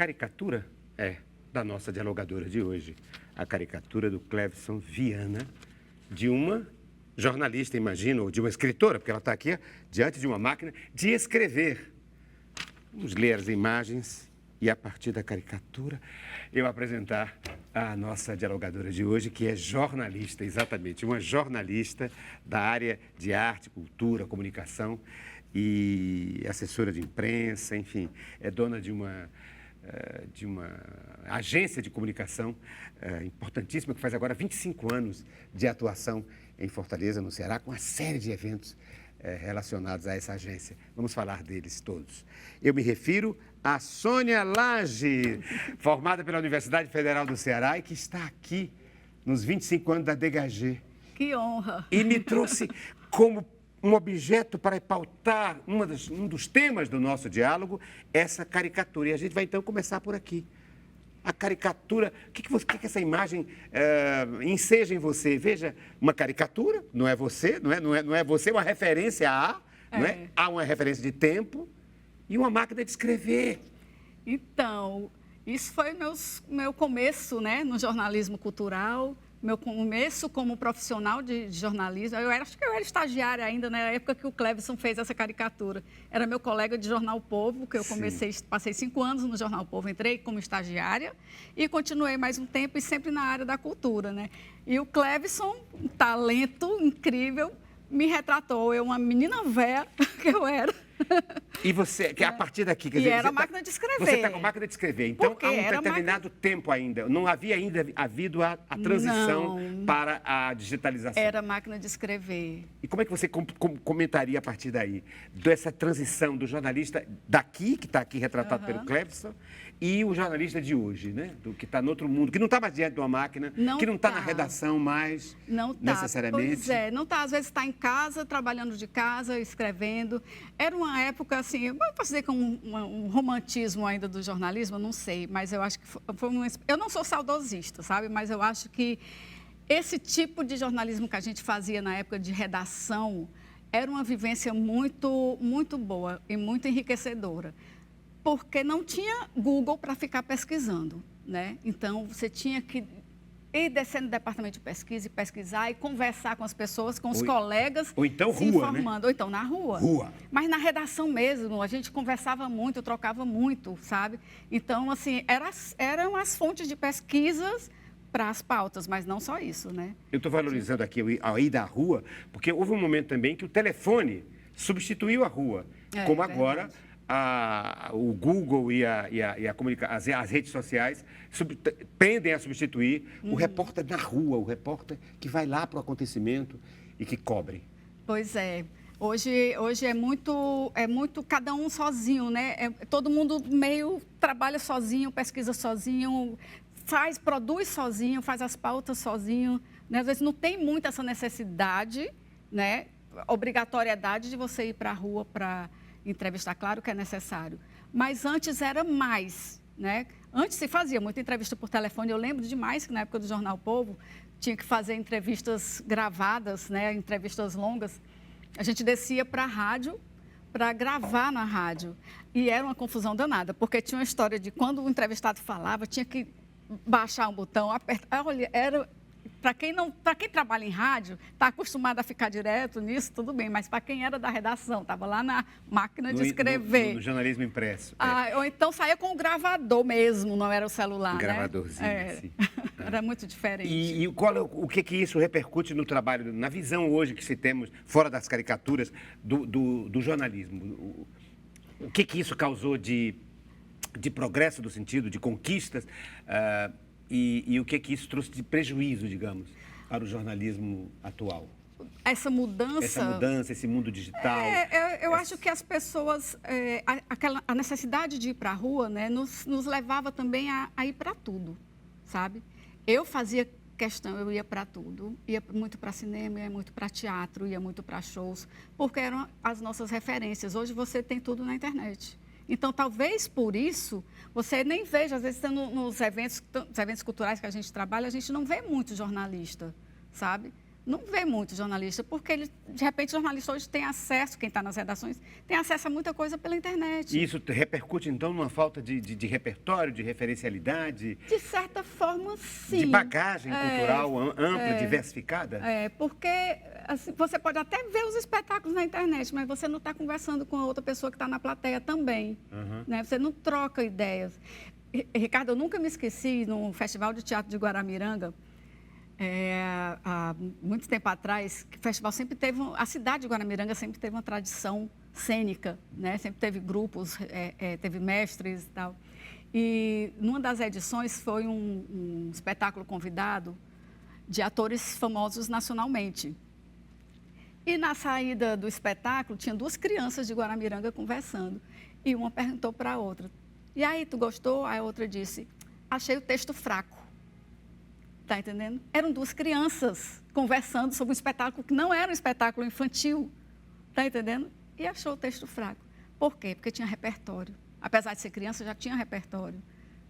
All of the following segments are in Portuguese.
caricatura é da nossa dialogadora de hoje. A caricatura do Clevson Viana, de uma jornalista, imagino, ou de uma escritora, porque ela está aqui diante de uma máquina de escrever. Vamos ler as imagens e, a partir da caricatura, eu apresentar a nossa dialogadora de hoje, que é jornalista, exatamente, uma jornalista da área de arte, cultura, comunicação e assessora de imprensa, enfim, é dona de uma agência de comunicação importantíssima, que faz agora 25 anos de atuação em Fortaleza, no Ceará, com uma série de eventos relacionados a essa agência. Vamos falar deles todos. Eu me refiro a Sônia Lage, formada pela Universidade Federal do Ceará e que está aqui nos 25 anos da DHG. Que honra! E me trouxe como um objeto para pautar um dos temas do nosso diálogo, essa caricatura. E a gente vai então começar por aqui. A caricatura, o que essa imagem enseja em você? Veja, uma caricatura, não é você, não é você, uma referência não é? Há uma referência de tempo e uma máquina de escrever. Então, isso foi meu começo, né, no jornalismo cultural, meu começo como profissional de jornalismo. Acho que eu era estagiária ainda na época que o Clevson fez essa caricatura. Era meu colega de Jornal o Povo, que eu passei 5 anos no Jornal o Povo, entrei como estagiária e continuei mais um tempo e sempre na área da cultura, né? E o Clevson, um talento incrível, me retratou. Eu, uma menina véia que eu era. E você, que a partir daqui... Quer dizer, era a máquina de escrever. Você está com a máquina de escrever. Então, há um determinado tempo ainda. Não havia ainda havido a transição para a digitalização. Era a máquina de escrever. E como é que você comentaria a partir daí? Dessa transição do jornalista daqui, que está aqui retratado pelo Clevson, e o jornalista de hoje, né? Do que está no outro mundo, que não está mais diante de uma máquina, que não está na redação mais, necessariamente. Pois é, não está. Às vezes está em casa, trabalhando de casa, escrevendo. Era uma época, assim, eu posso dizer que um romantismo ainda do jornalismo, eu não sei, mas eu acho que foi eu não sou saudosista, sabe? Mas eu acho que esse tipo de jornalismo que a gente fazia na época de redação era uma vivência muito, muito boa e muito enriquecedora, porque não tinha Google para ficar pesquisando, né? Então, você tinha que ir descendo no departamento de pesquisa e pesquisar e conversar com as pessoas, com os colegas. Ou então se rua, informando, né? ou então na rua. Mas na redação mesmo, a gente conversava muito, trocava muito, sabe? Então, assim, eram as fontes de pesquisas para as pautas, mas não só isso, né? Eu estou valorizando aqui a ida à rua, porque houve um momento também que o telefone substituiu a rua, como agora... o Google e as redes sociais tendem a substituir o repórter na rua, o repórter que vai lá para o acontecimento e que cobre. Pois é. Hoje é muito cada um sozinho, né? Todo mundo meio trabalha sozinho, pesquisa sozinho, produz sozinho, faz as pautas sozinho, né? Às vezes não tem muito essa necessidade, né? Obrigatoriedade de você ir para a rua para entrevistar, claro que é necessário, mas antes era mais, né? Antes se fazia muita entrevista por telefone. Eu lembro demais que na época do Jornal o Povo tinha que fazer entrevistas gravadas, né? Entrevistas longas. A gente descia para a rádio para gravar na rádio e era uma confusão danada, porque tinha uma história de quando o entrevistado falava, tinha que baixar um botão, apertar. Olha, para quem trabalha em rádio, está acostumado a ficar direto nisso, tudo bem, mas para quem era da redação, estava lá na máquina de escrever. No jornalismo impresso. Ou então saía com o gravador mesmo, não era o celular, né? Gravadorzinho, sim. Era muito diferente. E o que isso repercute no trabalho, na visão hoje que se temos, fora das caricaturas, do jornalismo? O que isso causou de progresso, do sentido, de conquistas, e o que isso trouxe de prejuízo, digamos, para o jornalismo atual? Essa mudança, esse mundo digital. Eu acho que as pessoas, a necessidade de ir para a rua, né, nos levava também a ir para tudo, sabe? Eu fazia questão, eu ia para tudo, ia muito para cinema, ia muito para teatro, ia muito para shows, porque eram as nossas referências. Hoje você tem tudo na internet. Então, talvez por isso, você nem veja, às vezes, nos eventos culturais que a gente trabalha, a gente não vê muito jornalista, sabe? não vê muito jornalista, porque de repente o jornalista hoje tem acesso, quem está nas redações, tem acesso a muita coisa pela internet. E isso repercute, então, numa falta de repertório, de referencialidade? De certa forma, sim. De bagagem cultural ampla, diversificada? Porque assim, você pode até ver os espetáculos na internet, mas você não está conversando com a outra pessoa que está na plateia também. Né? Você não troca ideias. Ricardo, eu nunca me esqueci, no Festival de Teatro de Guaramiranga, há muito tempo atrás, que o festival sempre teve, a cidade de Guaramiranga sempre teve uma tradição cênica, né? Sempre teve grupos, teve mestres e tal. E numa das edições foi um espetáculo convidado de atores famosos nacionalmente. E na saída do espetáculo, tinha duas crianças de Guaramiranga conversando. E uma perguntou para a outra: e aí, tu gostou? A outra disse: achei o texto fraco. Está entendendo? Eram duas crianças conversando sobre um espetáculo que não era um espetáculo infantil. Está entendendo? E achou o texto fraco. Por quê? Porque tinha repertório. Apesar de ser criança, já tinha repertório.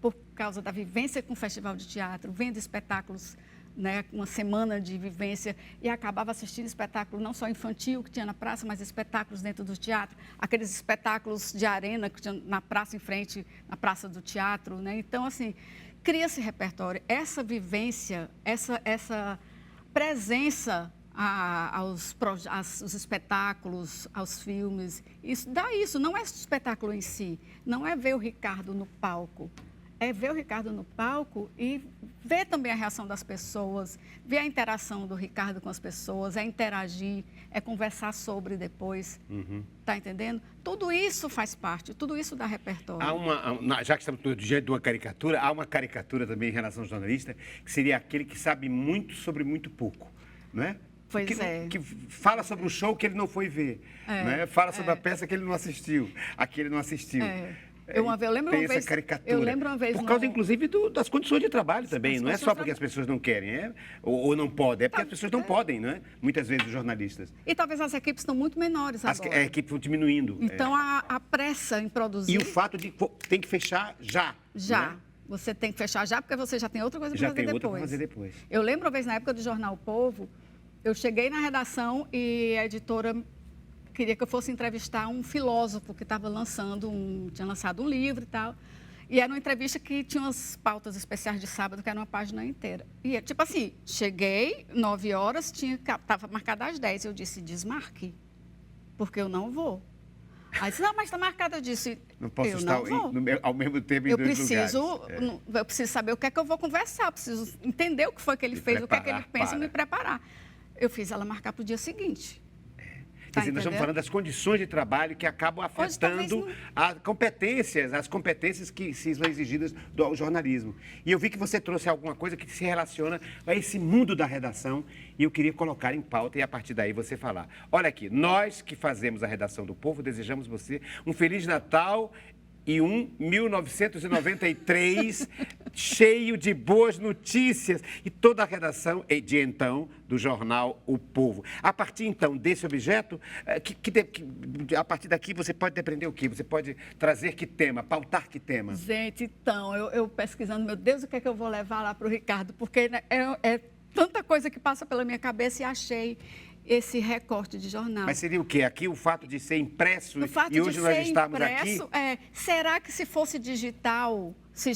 Por causa da vivência com o festival de teatro, vendo espetáculos, né, uma semana de vivência, e acabava assistindo espetáculo não só infantil que tinha na praça, mas espetáculos dentro do teatro, aqueles espetáculos de arena que tinha na praça em frente, na praça do teatro, né? Então, assim, cria-se repertório. Essa vivência, essa presença aos espetáculos, aos filmes, isso dá isso, não é o espetáculo em si, não é ver o Ricardo no palco. É ver o Ricardo no palco e ver também a reação das pessoas, ver a interação do Ricardo com as pessoas, é interagir, é conversar sobre depois. Está entendendo? Tudo isso faz parte, tudo isso dá repertório. Já que estamos diante de uma caricatura, há uma caricatura também em relação ao jornalista, que seria aquele que sabe muito sobre muito pouco, não é? Pois Que fala sobre o show que ele não foi ver, né? Fala sobre a peça que ele não assistiu, a que ele não assistiu. Eu lembro uma vez, por causa, inclusive, das condições de trabalho também. Não é só porque as pessoas não querem, ou não podem. É porque as pessoas não podem, não é? Muitas vezes, os jornalistas. E talvez as equipes estão muito menores agora. A equipe foi diminuindo. Então, a pressa em produzir... E o fato de tem que fechar já. Já. Né? Você tem que fechar já, porque você já tem outra coisa para fazer depois. Eu lembro uma vez, na época do Jornal O Povo, eu cheguei na redação e a editora queria que eu fosse entrevistar um filósofo que estava tinha lançado um livro e tal. E era uma entrevista que tinha umas pautas especiais de sábado, que era uma página inteira. E, tipo assim, cheguei, 9 horas, estava marcada às 10. Eu disse: desmarque, porque eu não vou. Aí disse: não, mas está marcada. Eu disse: não posso eu estar não vou. ao mesmo tempo em dois lugares. Eu preciso saber o que é que eu vou conversar, eu preciso entender o que foi que ele fez, o que é que ele pensa e me preparar. Eu fiz ela marcar para o dia seguinte. Quer dizer, nós estamos falando das condições de trabalho que acabam afetando as competências que são exigidas ao jornalismo. E eu vi que você trouxe alguma coisa que se relaciona a esse mundo da redação e eu queria colocar em pauta e a partir daí você falar. Olha aqui, nós que fazemos a redação do Povo, desejamos você um Feliz Natal e um 1993 cheio de boas notícias. E toda a redação de então do jornal O Povo. A partir então desse objeto, a partir daqui você pode depreender o quê? Você pode trazer que tema, pautar que tema? Gente, então, eu pesquisando, meu Deus, o que é que eu vou levar lá para o Ricardo? Porque né, é tanta coisa que passa pela minha cabeça e achei esse recorte de jornal. Mas seria o quê? Aqui o fato de ser impresso e hoje nós estamos aqui? Será que se fosse digital, se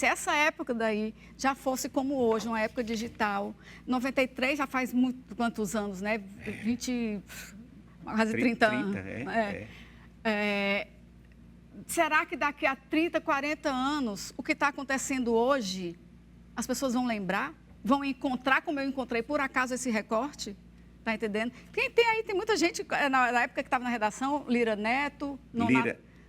essa época daí já fosse como hoje, uma época digital, 93 já faz quantos anos, né? 20, quase 30 anos. Será que daqui a 30, 40 anos, o que está acontecendo hoje, as pessoas vão lembrar? Vão encontrar como eu encontrei por acaso esse recorte? Está entendendo? Tem muita gente, na época que estava na redação, Lira Neto...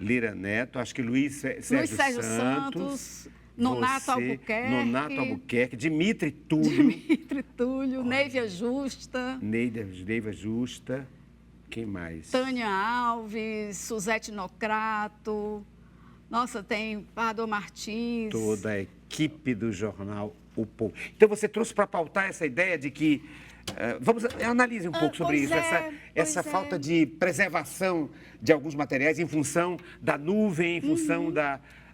Lira Neto, acho que Luiz Sérgio Santos, Nonato Albuquerque, Dimitri Túlio, Neivia Justa. Neiva Justa, quem mais? Tânia Alves, Suzete Nocrato, nossa, tem Pardo Martins. Toda a equipe do jornal O Povo. Então você trouxe para pautar essa ideia de que analise um pouco sobre isso, essa falta de preservação de alguns materiais em função da nuvem, em função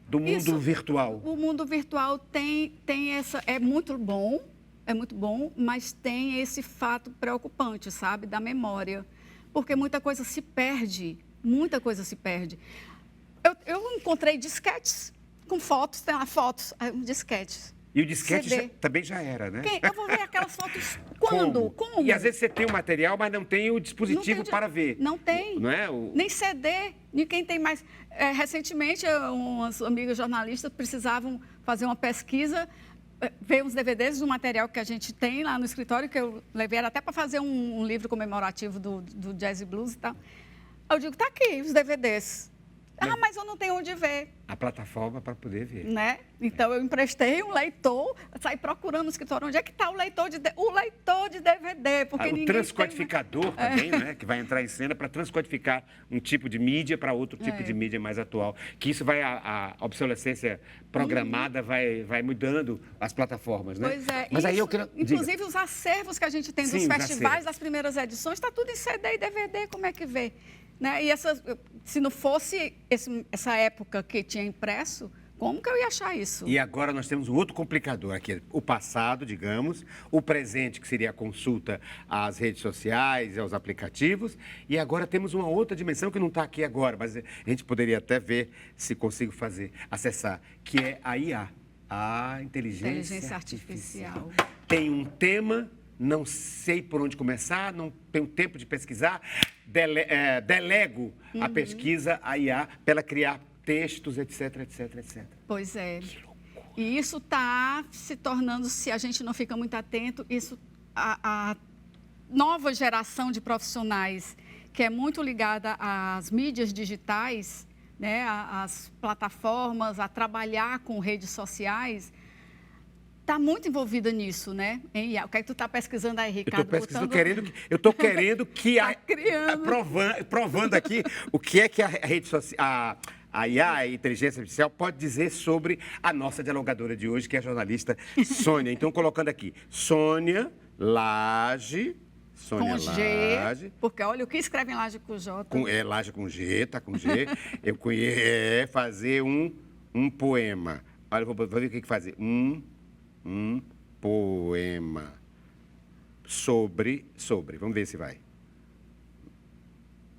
do mundo virtual. O mundo virtual tem essa... É muito bom, é muito bom, mas tem esse fato preocupante, sabe, da memória. Porque muita coisa se perde, muita coisa se perde. Eu encontrei disquetes com fotos, tem lá fotos, disquetes. E o disquete CD. também já era, né? Eu vou ver aquelas fotos quando? Como? E às vezes você tem o material, mas não tem o dispositivo para ver. Não tem. Não é? Nem CD, nem quem tem mais. Recentemente, umas amigas jornalistas precisavam fazer uma pesquisa, ver uns DVDs do material que a gente tem lá no escritório, que eu levei era até para fazer um livro comemorativo do Jazz e Blues e tal. Eu digo, tá aqui os DVDs. Mas eu não tenho onde ver. A plataforma para poder ver. Né? Então, eu emprestei um leitor, saí procurando no escritório onde é que está o leitor de DVD. Porque O transcodificador também, né? Que vai entrar em cena para transcodificar um tipo de mídia para outro tipo de mídia mais atual. Que isso vai, a obsolescência programada vai mudando as plataformas, né? Pois é. Mas aí eu quero... Inclusive, os acervos que a gente tem dos Sim, festivais das primeiras edições, está tudo em CD e DVD, como é que vê? Né? E se não fosse essa época que tinha impresso, como que eu ia achar isso? E agora nós temos um outro complicador aqui. O passado, digamos, o presente, que seria a consulta às redes sociais e aos aplicativos. E agora temos uma outra dimensão que não está aqui agora, mas a gente poderia até ver se consigo acessar, que é a IA, a inteligência artificial. Tem um tema... Não sei por onde começar, não tenho tempo de pesquisar, delego a pesquisa à IA para ela criar textos, etc, etc, etc. Pois é. Que loucura. E isso está se tornando, se a gente não fica muito atento, a nova geração de profissionais, que é muito ligada às mídias digitais, né, às plataformas, a trabalhar com redes sociais, está muito envolvida nisso, né? O que é que tu está pesquisando aí, Ricardo? Eu estou querendo que tá criando. Provando aqui o que é que a rede social, a IA, a inteligência artificial, pode dizer sobre a nossa dialogadora de hoje, que é a jornalista Sônia. Então, colocando aqui, Sônia Lage. Com G, porque olha o que escreve em Laje com J. Laje com G, tá com G. Eu conheço fazer um poema. Olha, vou ver o que fazer. Um poema sobre. Vamos ver se vai.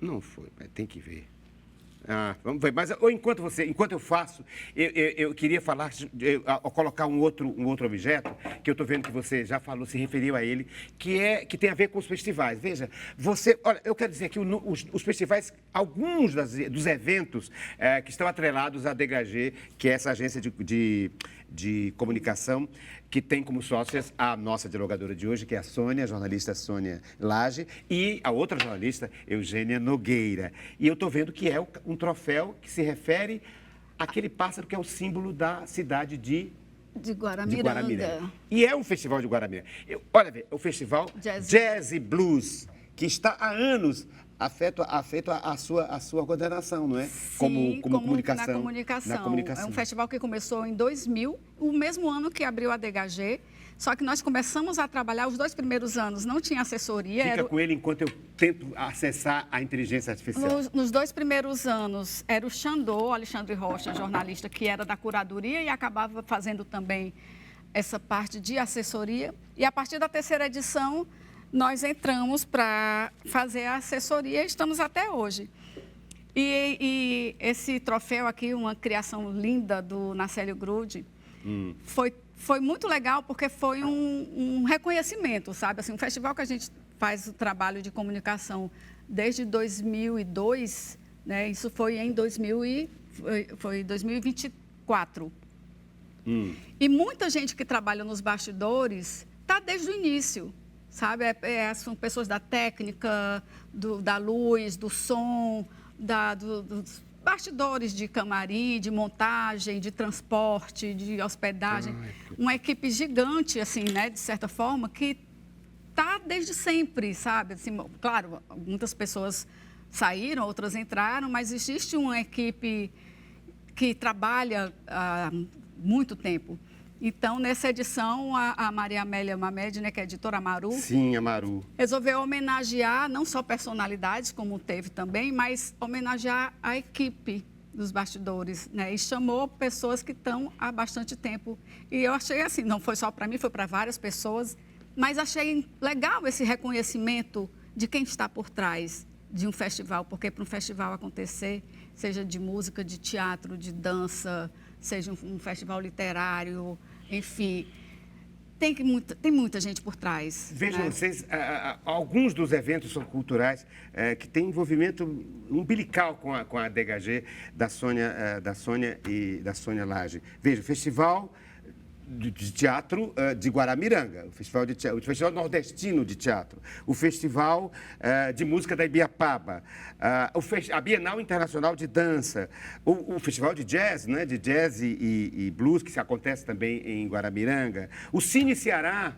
Não foi, mas tem que ver. Vamos ver. Mas enquanto eu faço, eu queria falar, colocar um outro objeto, que eu estou vendo que você já falou, se referiu a ele, que tem a ver com os festivais. Veja, olha, eu quero dizer que os festivais, alguns dos eventos que estão atrelados à Dégagé, que é essa agência de comunicação, que tem como sócias a nossa dialogadora de hoje, que é a Sônia, a jornalista Sônia Lage, e a outra jornalista, Eugênia Nogueira. E eu estou vendo que é um troféu que se refere àquele pássaro que é o símbolo da cidade de Guaramiranga. E é um festival de Guaramiranga. Olha, é o festival Jazz e Blues, que está há anos afeto a sua coordenação, não é? Sim, como comunicação. Na comunicação. É um festival que começou em 2000, o mesmo ano que abriu a Dégagé. Só que nós começamos a trabalhar, os 2 primeiros anos não tinha assessoria. Fica com ele enquanto eu tento acessar a inteligência artificial. Nos 2 primeiros anos, era o Xandô, Alexandre Rocha, jornalista, que era da curadoria e acabava fazendo também essa parte de assessoria. E a partir da 3ª edição, nós entramos para fazer a assessoria e estamos até hoje. E esse troféu aqui, uma criação linda do Nacélio Grude, foi muito legal porque foi um reconhecimento, sabe? Assim, um festival que a gente faz o trabalho de comunicação desde 2002, né? Isso foi em 2024. E muita gente que trabalha nos bastidores está desde o início. Sabe, são pessoas da técnica, da luz, do som, dos bastidores de camarim, de montagem, de transporte, de hospedagem. Uma equipe gigante, assim, né, de certa forma, que está desde sempre, sabe? Assim, claro, muitas pessoas saíram, outras entraram, mas existe uma equipe que trabalha há muito tempo. Então, nessa edição, a Maria Amélia Mamed, né, que é a editora Amaru. Sim, Amaru. Resolveu homenagear não só personalidades, como teve também, mas homenagear a equipe dos bastidores, né? E chamou pessoas que estão há bastante tempo. E eu achei assim, não foi só para mim, foi para várias pessoas, mas achei legal esse reconhecimento de quem está por trás de um festival, porque para um festival acontecer, seja de música, de teatro, de dança, seja um festival literário, enfim, tem muita gente por trás. Vejam né? vocês, alguns dos eventos culturais que têm envolvimento umbilical com a DHG da Sônia e da Sônia Lage. Veja, o Festival de Teatro de Guaramiranga, o Festival Nordestino de Teatro, o Festival de Música da Ibiapaba, a Bienal Internacional de Dança, o Festival de Jazz, né, de Jazz e Blues, que acontece também em Guaramiranga, o Cine Ceará,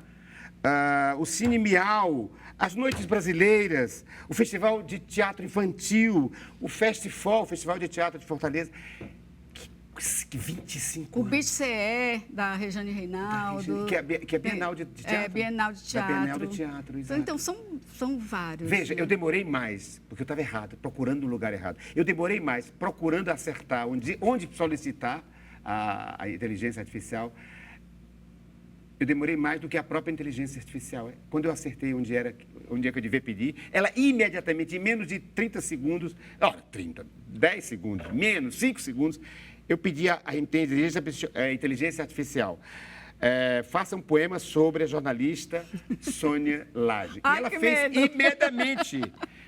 o Cine Miau, as Noites Brasileiras, o Festival de Teatro Infantil, o Festival, o Festival de Teatro de Fortaleza. 25 O anos. Beat CE, da Regiane Reinaldo. Que é Bienal de Teatro. É, Bienal de Teatro. Da Bienal de Teatro, exato. Então, são vários. Veja, eu demorei mais, porque eu estava errado, procurando o lugar errado. Eu demorei mais procurando acertar onde solicitar a inteligência artificial. Eu demorei mais do que a própria inteligência artificial. Quando eu acertei onde é que eu devia pedir, ela imediatamente, em menos de 30 segundos, 10 segundos, menos, 5 segundos, eu pedi à inteligência artificial, faça um poema sobre a jornalista Sônia Lage. Ai, e ela que fez medo. imediatamente.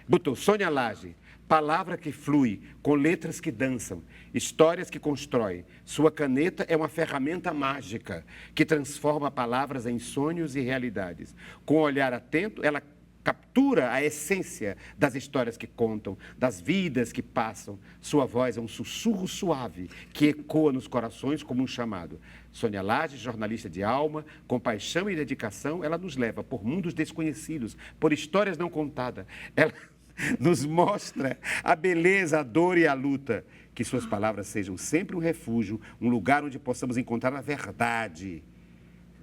Botou Sônia Lage, palavra que flui, com letras que dançam, histórias que constroem. Sua caneta é uma ferramenta mágica que transforma palavras em sonhos e realidades. Com um olhar atento, ela captura a essência das histórias que contam, das vidas que passam. Sua voz é um sussurro suave que ecoa nos corações como um chamado. Sônia Lage, jornalista de alma, com paixão e dedicação, ela nos leva por mundos desconhecidos, por histórias não contadas. Ela nos mostra a beleza, a dor e a luta. Que suas palavras sejam sempre um refúgio, um lugar onde possamos encontrar a verdade.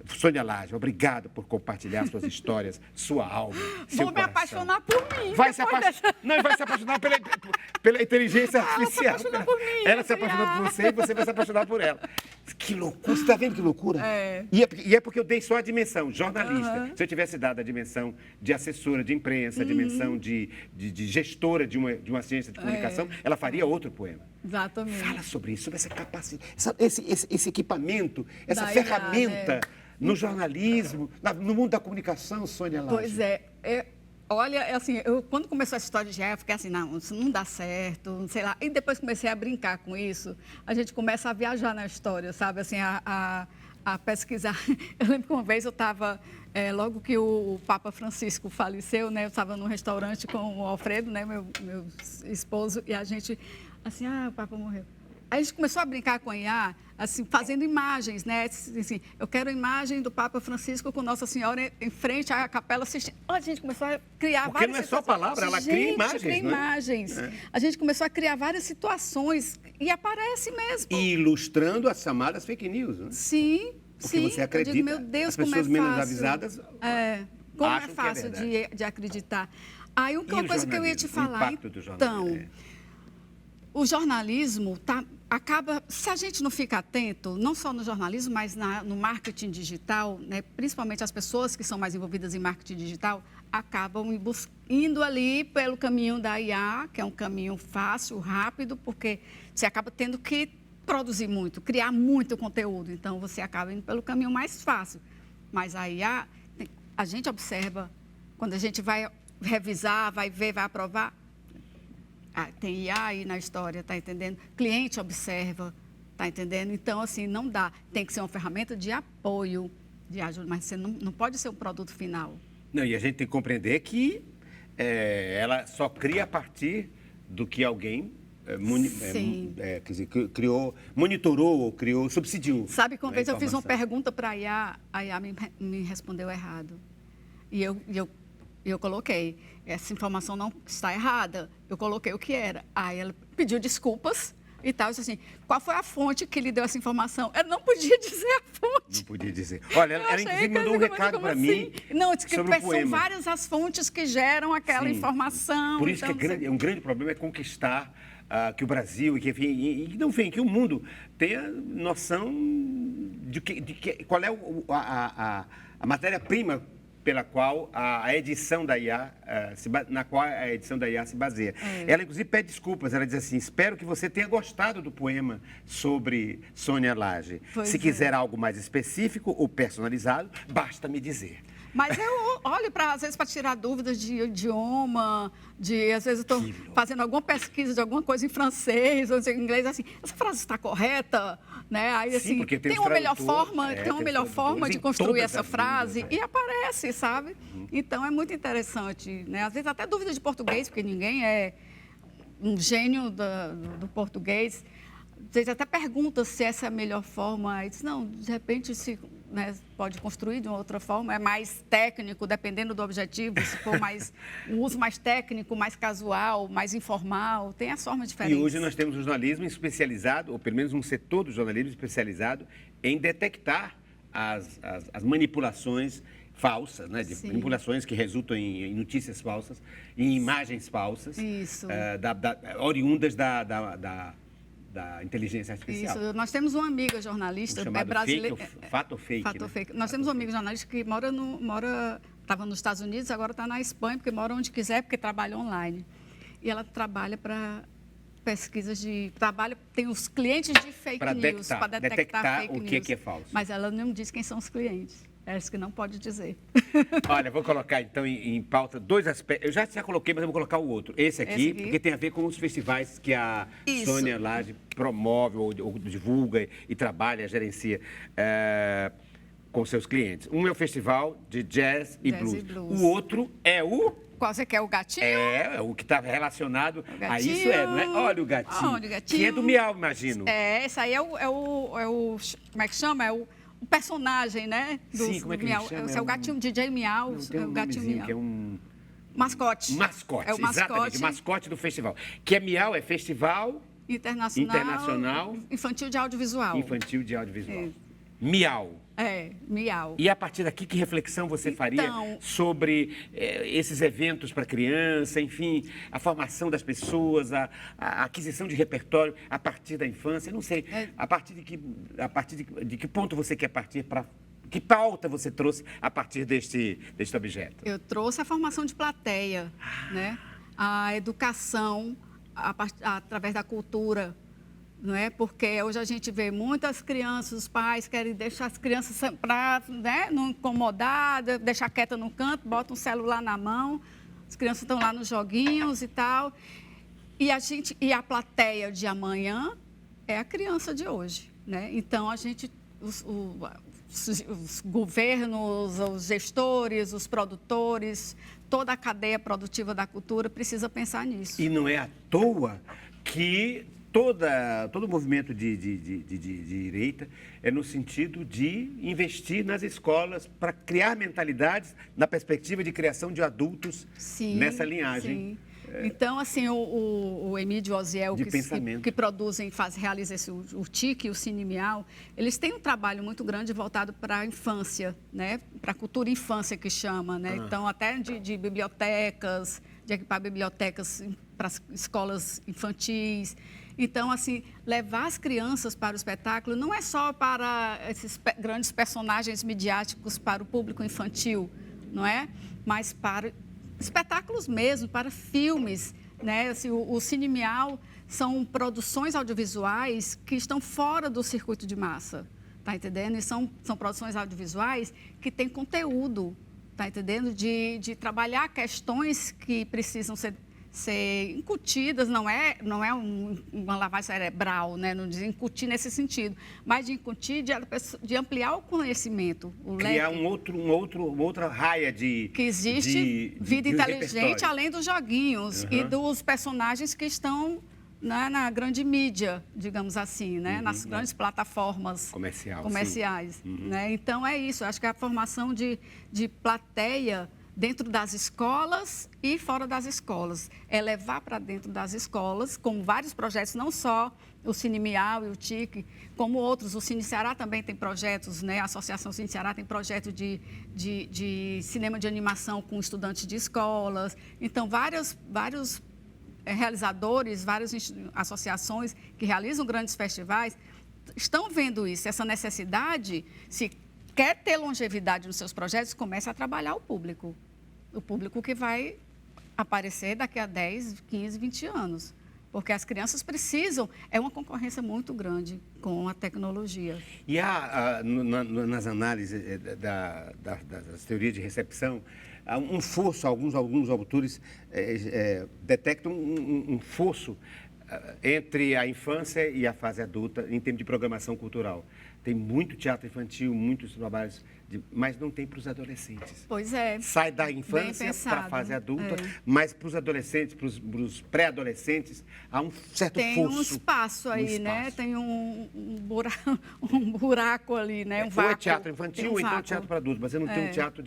Sônia Lage, obrigado por compartilhar suas histórias, sua alma, seu Vou me coração. apaixonar por mim. Vai se apaixonar pela inteligência artificial. Ela se apaixona por mim. Ela se apaixonou por você e você vai se apaixonar por ela. Que loucura, você está vendo que loucura? É. E é porque eu dei só a dimensão, jornalista. Se eu tivesse dado a dimensão de assessora de imprensa, a dimensão de gestora de uma ciência de comunicação, ela faria outro poema. Exatamente. Fala sobre isso, sobre essa capacidade, esse equipamento, essa Da ferramenta IA, né? no jornalismo, no mundo da comunicação, Sônia Lage. Pois é. Olha, assim, quando começou essa história de GE, eu fiquei assim, não, isso não dá certo, não sei lá. E depois comecei a brincar com isso, a gente começa a viajar na história, sabe? Assim, a pesquisar. Eu lembro que uma vez eu estava, logo que o Papa Francisco faleceu, né? Eu estava num restaurante com o Alfredo, né? Meu esposo, e a gente, assim, o Papa morreu. Aí a gente começou a brincar com a IA, assim, fazendo imagens, né? Assim, eu quero a imagem do Papa Francisco com Nossa Senhora em frente à capela assistindo. A gente começou a criar Porque várias não é só palavra, ela cria imagens, cria não é? imagens. A gente começou a criar várias situações e aparece mesmo. E ilustrando as chamadas fake news, né? Sim, Porque sim. você acredita. Eu digo, meu Deus, as pessoas como é menos fácil. avisadas Como é acham que é fácil verdade. de acreditar. Aí, uma o coisa que eu ia jornalismo, te o falar, impacto do jornalismo, então, o jornalismo acaba, se a gente não fica atento, não só no jornalismo, mas no marketing digital, né, principalmente as pessoas que são mais envolvidas em marketing digital, acabam indo ali pelo caminho da IA, que é um caminho fácil, rápido, porque você acaba tendo que produzir muito, criar muito conteúdo. Então, você acaba indo pelo caminho mais fácil. Mas a IA, a gente observa, quando a gente vai revisar, vai ver, vai aprovar, tem IA aí na história, está entendendo? Cliente observa, está entendendo? Então, assim, não dá. Tem que ser uma ferramenta de apoio, de ajuda, mas você não pode ser um produto final. Não, e a gente tem que compreender que ela só cria a partir do que alguém quer dizer, monitorou ou criou, subsidiou. Sabe que uma vez eu fiz uma pergunta para a IA me respondeu errado. E eu coloquei, essa informação não está errada. Eu coloquei o que era. Aí ela pediu desculpas e tal. Eu disse assim, qual foi a fonte que lhe deu essa informação? Eu não podia dizer a fonte. Não podia dizer. Olha, ela inclusive mandou um recado para mim Não, disse que sobre o são poema. várias as fontes que geram aquela informação. Por isso então, que é um grande problema é conquistar que o Brasil, que o mundo tenha noção qual é a matéria-prima pela qual a edição da IA, na qual a edição da IA se baseia. Ela, inclusive, pede desculpas. Ela diz assim: espero que você tenha gostado do poema sobre Sônia Lage. Se quiser algo mais específico ou personalizado, basta me dizer. Mas eu olho, às vezes, para tirar dúvidas de idioma, às vezes, eu estou fazendo alguma pesquisa de alguma coisa em francês ou em inglês, assim, essa frase está correta? Né? Aí, assim, porque tem uma melhor forma de construir essa frase e aparece, sabe? Então, é muito interessante, né? Às vezes, até dúvida de português, porque ninguém é um gênio do português. Às vezes, até pergunta se essa é a melhor forma. Aí diz, não, de repente, pode construir de uma outra forma, é mais técnico, dependendo do objetivo, se for um uso mais técnico, mais casual, mais informal, tem as formas diferentes. E hoje nós temos um jornalismo especializado, ou pelo menos um setor do jornalismo especializado em detectar as manipulações falsas, né? Manipulações que resultam em notícias falsas, em imagens falsas, oriundas da inteligência artificial. Isso. Nós temos uma amiga jornalista brasileira. Fato ou fake? Fato ou fake. Nós temos uma amiga jornalista que estava nos Estados Unidos, agora está na Espanha, porque mora onde quiser, porque trabalha online. E ela trabalha para pesquisas tem os clientes de fake news, para detectar fake news. O que é falso. Mas ela não diz quem são os clientes. É isso que não pode dizer. Olha, vou colocar então em pauta 2 aspectos. Eu já coloquei, mas eu vou colocar o outro. Esse aqui, porque tem a ver com os festivais que a Sônia Lage promove ou divulga e trabalha, gerencia com seus clientes. Um é o festival de jazz e blues. O outro é o... Qual você quer? O gatinho? É o que está relacionado a isso, não é? Olha o gatinho. Olha o gatinho. Que é do Miau, imagino. Esse aí é o como é que chama? É o personagem, né? Sim, como é que ele chama? Esse é o gatinho, DJ Miau. Tem um gatinho Miau. Que é um... Mascote. Mascote, é o mascote. Exatamente, mascote do festival. Que é Miau, é Festival... Internacional... Infantil de Audiovisual. Infantil de Audiovisual. Miau. Miau. E a partir daqui, que reflexão você faria sobre esses eventos para criança, enfim, a formação das pessoas, a aquisição de repertório a partir da infância? Não sei, a partir de que ponto você quer partir para... Que pauta você trouxe a partir deste objeto? Eu trouxe a formação de plateia, né? A educação através da cultura. Não é? Porque hoje a gente vê muitas crianças, os pais querem deixar as crianças para não incomodar, deixar quieta no canto, botam um celular na mão, as crianças estão lá nos joguinhos e tal. E a plateia de amanhã é a criança de hoje. Né? Então, os governos, os gestores, os produtores, toda a cadeia produtiva da cultura precisa pensar nisso. E não é à toa que... Todo movimento de direita é no sentido de investir nas escolas para criar mentalidades na perspectiva de criação de adultos nessa linhagem. Sim. Então, assim, o Emílio Oziel, que produzem, realiza o TIC e o Cine Miau, eles têm um trabalho muito grande voltado para a infância, né? Para a cultura infância, que chama. Né? Então, até de bibliotecas, de equipar bibliotecas para as escolas infantis. Então, assim, levar as crianças para o espetáculo não é só para esses grandes personagens midiáticos para o público infantil, não é? Mas para espetáculos mesmo, para filmes, né? Assim, o Cine Miau são produções audiovisuais que estão fora do circuito de massa, tá entendendo? E são produções audiovisuais que têm conteúdo, tá entendendo? De trabalhar questões que precisam ser incutidas, não é uma lavagem cerebral, né? Não diz incutir nesse sentido, mas de incutir, de ampliar o conhecimento. Criar uma outra raia de... Que existe vida inteligente além dos joguinhos e dos personagens que estão na grande mídia, digamos assim, né? Nas grandes plataformas comerciais. Né? Então, é isso. Acho que a formação de plateia dentro das escolas e fora das escolas. É levar para dentro das escolas, com vários projetos, não só o Cine Miau e o TIC, como outros. O Cine Ceará também tem projetos, né? A Associação Cine Ceará tem projeto de cinema de animação com estudantes de escolas. Então, vários realizadores, várias associações que realizam grandes festivais, estão vendo isso, essa necessidade, se quer ter longevidade nos seus projetos, comece a trabalhar o público que vai aparecer daqui a 10, 15, 20 anos. Porque as crianças precisam, é uma concorrência muito grande com a tecnologia. E há, nas análises das teorias de recepção, há um fosso, alguns autores detectam um fosso entre a infância e a fase adulta em termos de programação cultural. Tem muito teatro infantil, muitos trabalhos, mas não tem para os adolescentes. Pois é. Sai da infância para a fase adulta, mas para os adolescentes, para os pré-adolescentes, há um certo fosso. Tem um espaço aí, né? Tem um buraco ali, né? Um vácuo. Ou é teatro infantil, ou então teatro para adultos, mas você não tem um teatro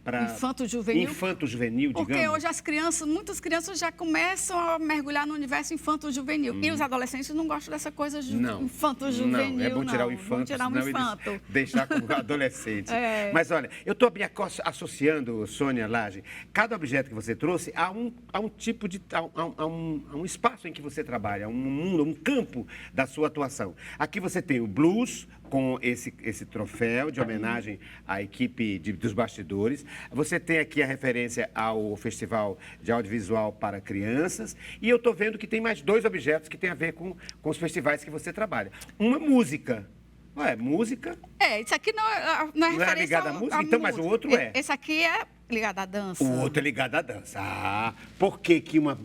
para infanto-juvenil. Infanto-juvenil, digamos. Porque hoje as crianças, muitas crianças já começam a mergulhar no universo infanto-juvenil. E os adolescentes não gostam dessa coisa infanto-juvenil. Não, é bom tirar o infanto, senão eles deixar como adolescente. Mas olha, eu estou me associando, Sônia Lage, cada objeto que você trouxe a um tipo de... a um espaço em que você trabalha, um mundo, um campo da sua atuação. Aqui você tem o blues, com esse troféu de homenagem à equipe dos bastidores. Você tem aqui a referência ao Festival de Audiovisual para Crianças. E eu estou vendo que tem mais 2 objetos que têm a ver com os festivais que você trabalha. Uma música. Ué, música? Isso aqui não é referência é ligado à música? Então, mas o outro é? Esse aqui é ligado à dança. O outro é ligado à dança. Por que que uma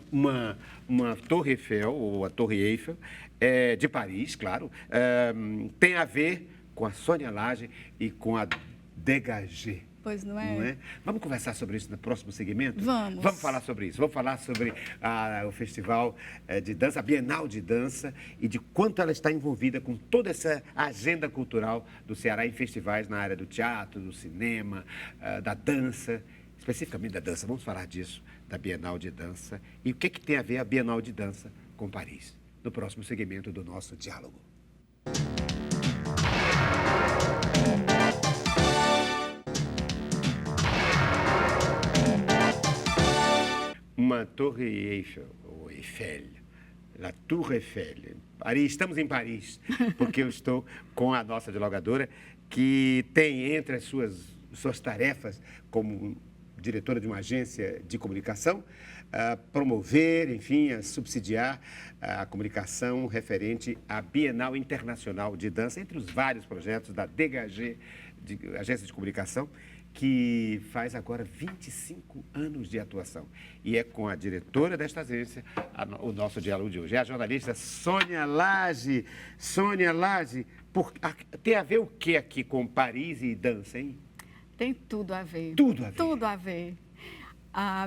Torre Eiffel, ou a Torre Eiffel, de Paris, claro, tem a ver com a Sônia Lage e com a Dégagé? Pois não é? Vamos conversar sobre isso no próximo segmento? Vamos. Vamos falar sobre isso. Vamos falar sobre o Festival de Dança, a Bienal de Dança, e de quanto ela está envolvida com toda essa agenda cultural do Ceará em festivais na área do teatro, do cinema, da dança, especificamente da dança. Vamos falar disso, da Bienal de Dança. E o que tem a ver a Bienal de Dança com Paris? No próximo segmento do nosso diálogo. Uma Torre Eiffel, ou Eiffel, La Tour Eiffel. Paris, estamos em Paris, porque eu estou com a nossa dialogadora, que tem entre as suas tarefas como diretora de uma agência de comunicação, promover, enfim, subsidiar a comunicação referente à Bienal Internacional de Dança, entre os vários projetos da DHG, Agência de Comunicação, que faz agora 25 anos de atuação. E é com a diretora desta agência o nosso diálogo de hoje. É a jornalista Sônia Lage. Sônia Lage, tem a ver o que aqui com Paris e dança, hein? Tem tudo a ver. Tudo a ver. Tudo a ver.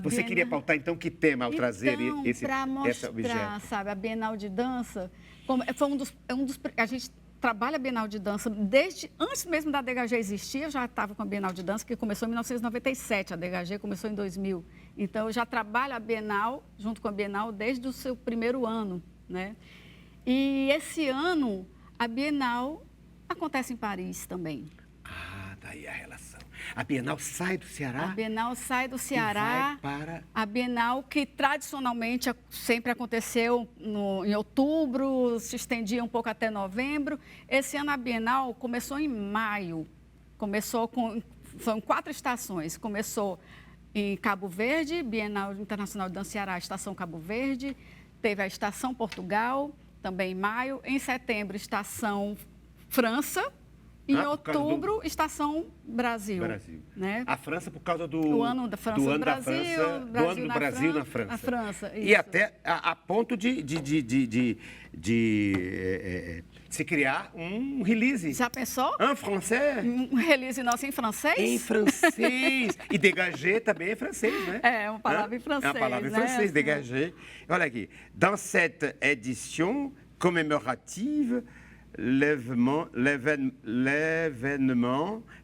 Você queria pautar, então, que tema ao trazer para mostrar, objeto? Sabe, a Bienal de Dança, foi a gente trabalha a Bienal de Dança desde antes mesmo da DHG existir. Eu já estava com a Bienal de Dança, que começou em 1997, a DHG começou em 2000. Então, eu já trabalho a Bienal, junto com a Bienal, desde o seu primeiro ano, né? E esse ano, a Bienal acontece em Paris também. Daí a relação. A Bienal sai do Ceará? A Bienal sai do Ceará. E vai para... A Bienal, que tradicionalmente sempre aconteceu em outubro, se estendia um pouco até novembro. Esse ano a Bienal começou em maio. São 4 estações. Começou em Cabo Verde, Bienal Internacional de Dança Ceará, Estação Cabo Verde. Teve a Estação Portugal, também em maio. Em setembro, Estação França. Em outubro, Estação Brasil. Né? A França por causa do ano da França no Brasil, do ano do Brasil na França. A França, isso. E até a ponto de se criar um release. Já pensou? Um francês? Um release nosso em francês? Em francês. E dégagé também é francês, né? É, uma palavra em francês. É uma palavra em francês, né? Dégagé. Olha aqui. Dans cette édition commémorative, l'événement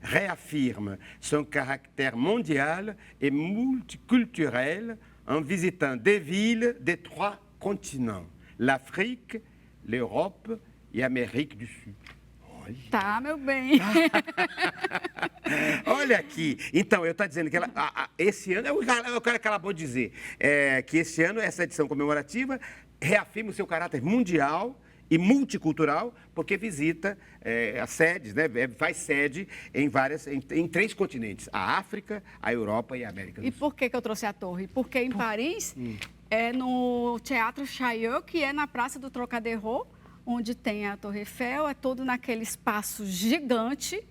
réaffirme son caractère mondial et multiculturel en visitant des villes des 3 continents, l'Afrique, l'Europe et l'Amérique du Sud. Olha. Tá, meu bem. Olha aqui. Então, eu estou dizendo que esse ano, o cara acabou de dizer, que esse ano, essa edição comemorativa, reafirma o seu caráter mundial e multicultural, porque visita as sedes, né? Faz sede em 3 continentes: a África, a Europa e a América do E Sul. por que eu trouxe a torre? Porque em Paris, é no Teatro Chaillot, que é na Praça do Trocadéro, onde tem a Torre Eiffel, é todo naquele espaço gigante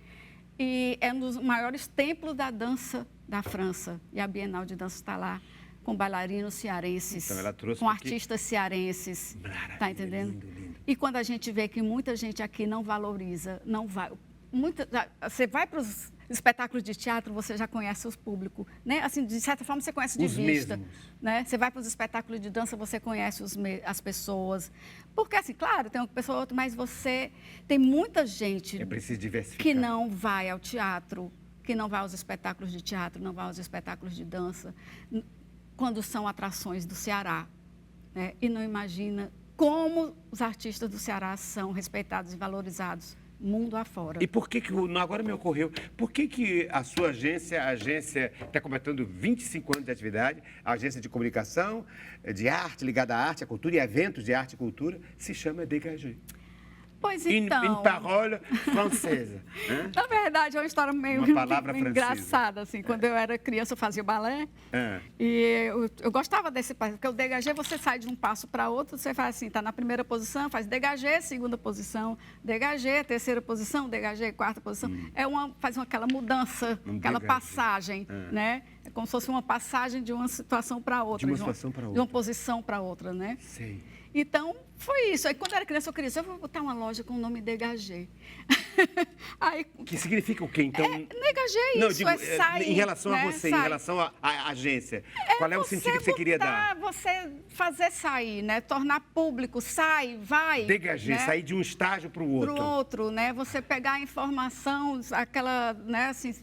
e é um dos maiores templos da dança da França. E a Bienal de Dança está lá, com bailarinos cearenses, Então, ela trouxe com porque- artistas cearenses, Maravilha, tá entendendo? lindo, lindo. E quando a gente vê que muita gente aqui não valoriza, não vai... Você vai para os espetáculos de teatro, você já conhece os públicos, né? Assim, de certa forma, você conhece de Os vista, mesmos. né? Você vai para os espetáculos de dança, você conhece as pessoas. Porque, assim, claro, tem uma pessoa ou outra, mas você... Tem muita gente É preciso diversificar. que não vai ao teatro, que não vai aos espetáculos de teatro, não vai aos espetáculos de dança, quando são atrações do Ceará, né? E não imagina como os artistas do Ceará são respeitados e valorizados mundo afora. E por que agora me ocorreu, por que a sua agência, a agência está completando 25 anos de atividade, a agência de comunicação, de arte, ligada à arte, à cultura e eventos de arte e cultura, se chama Dégagé. Pois Une então... parole française. Hein? Na verdade, é uma história meio Uma palavra engraçada. Assim. Quando eu era criança, eu fazia balé. Ah. E eu gostava desse passo, porque o dégagé, você sai de um passo para outro, você faz assim, está na primeira posição, faz dégagé, segunda posição, dégagé, terceira posição, dégagé, quarta posição. Faz aquela mudança, aquela dégagé. passagem, né? É como se fosse uma passagem de uma situação para outra. De uma situação para De outra. uma posição para outra, né? Sei. Então, foi isso. Aí, quando eu era criança, eu vou botar uma loja com o nome Dégagé. Aí, Que significa o quê, então? Dégagé é Não, isso, digo, é sair. em relação a né? você, em Sair. relação à agência, qual é o sentido que você queria dar? Você fazer sair, né? Tornar público, sai, vai. Dégagé, né? sair de um estágio para o outro. Para o outro, né? Você pegar a informação, aquela, né, assim,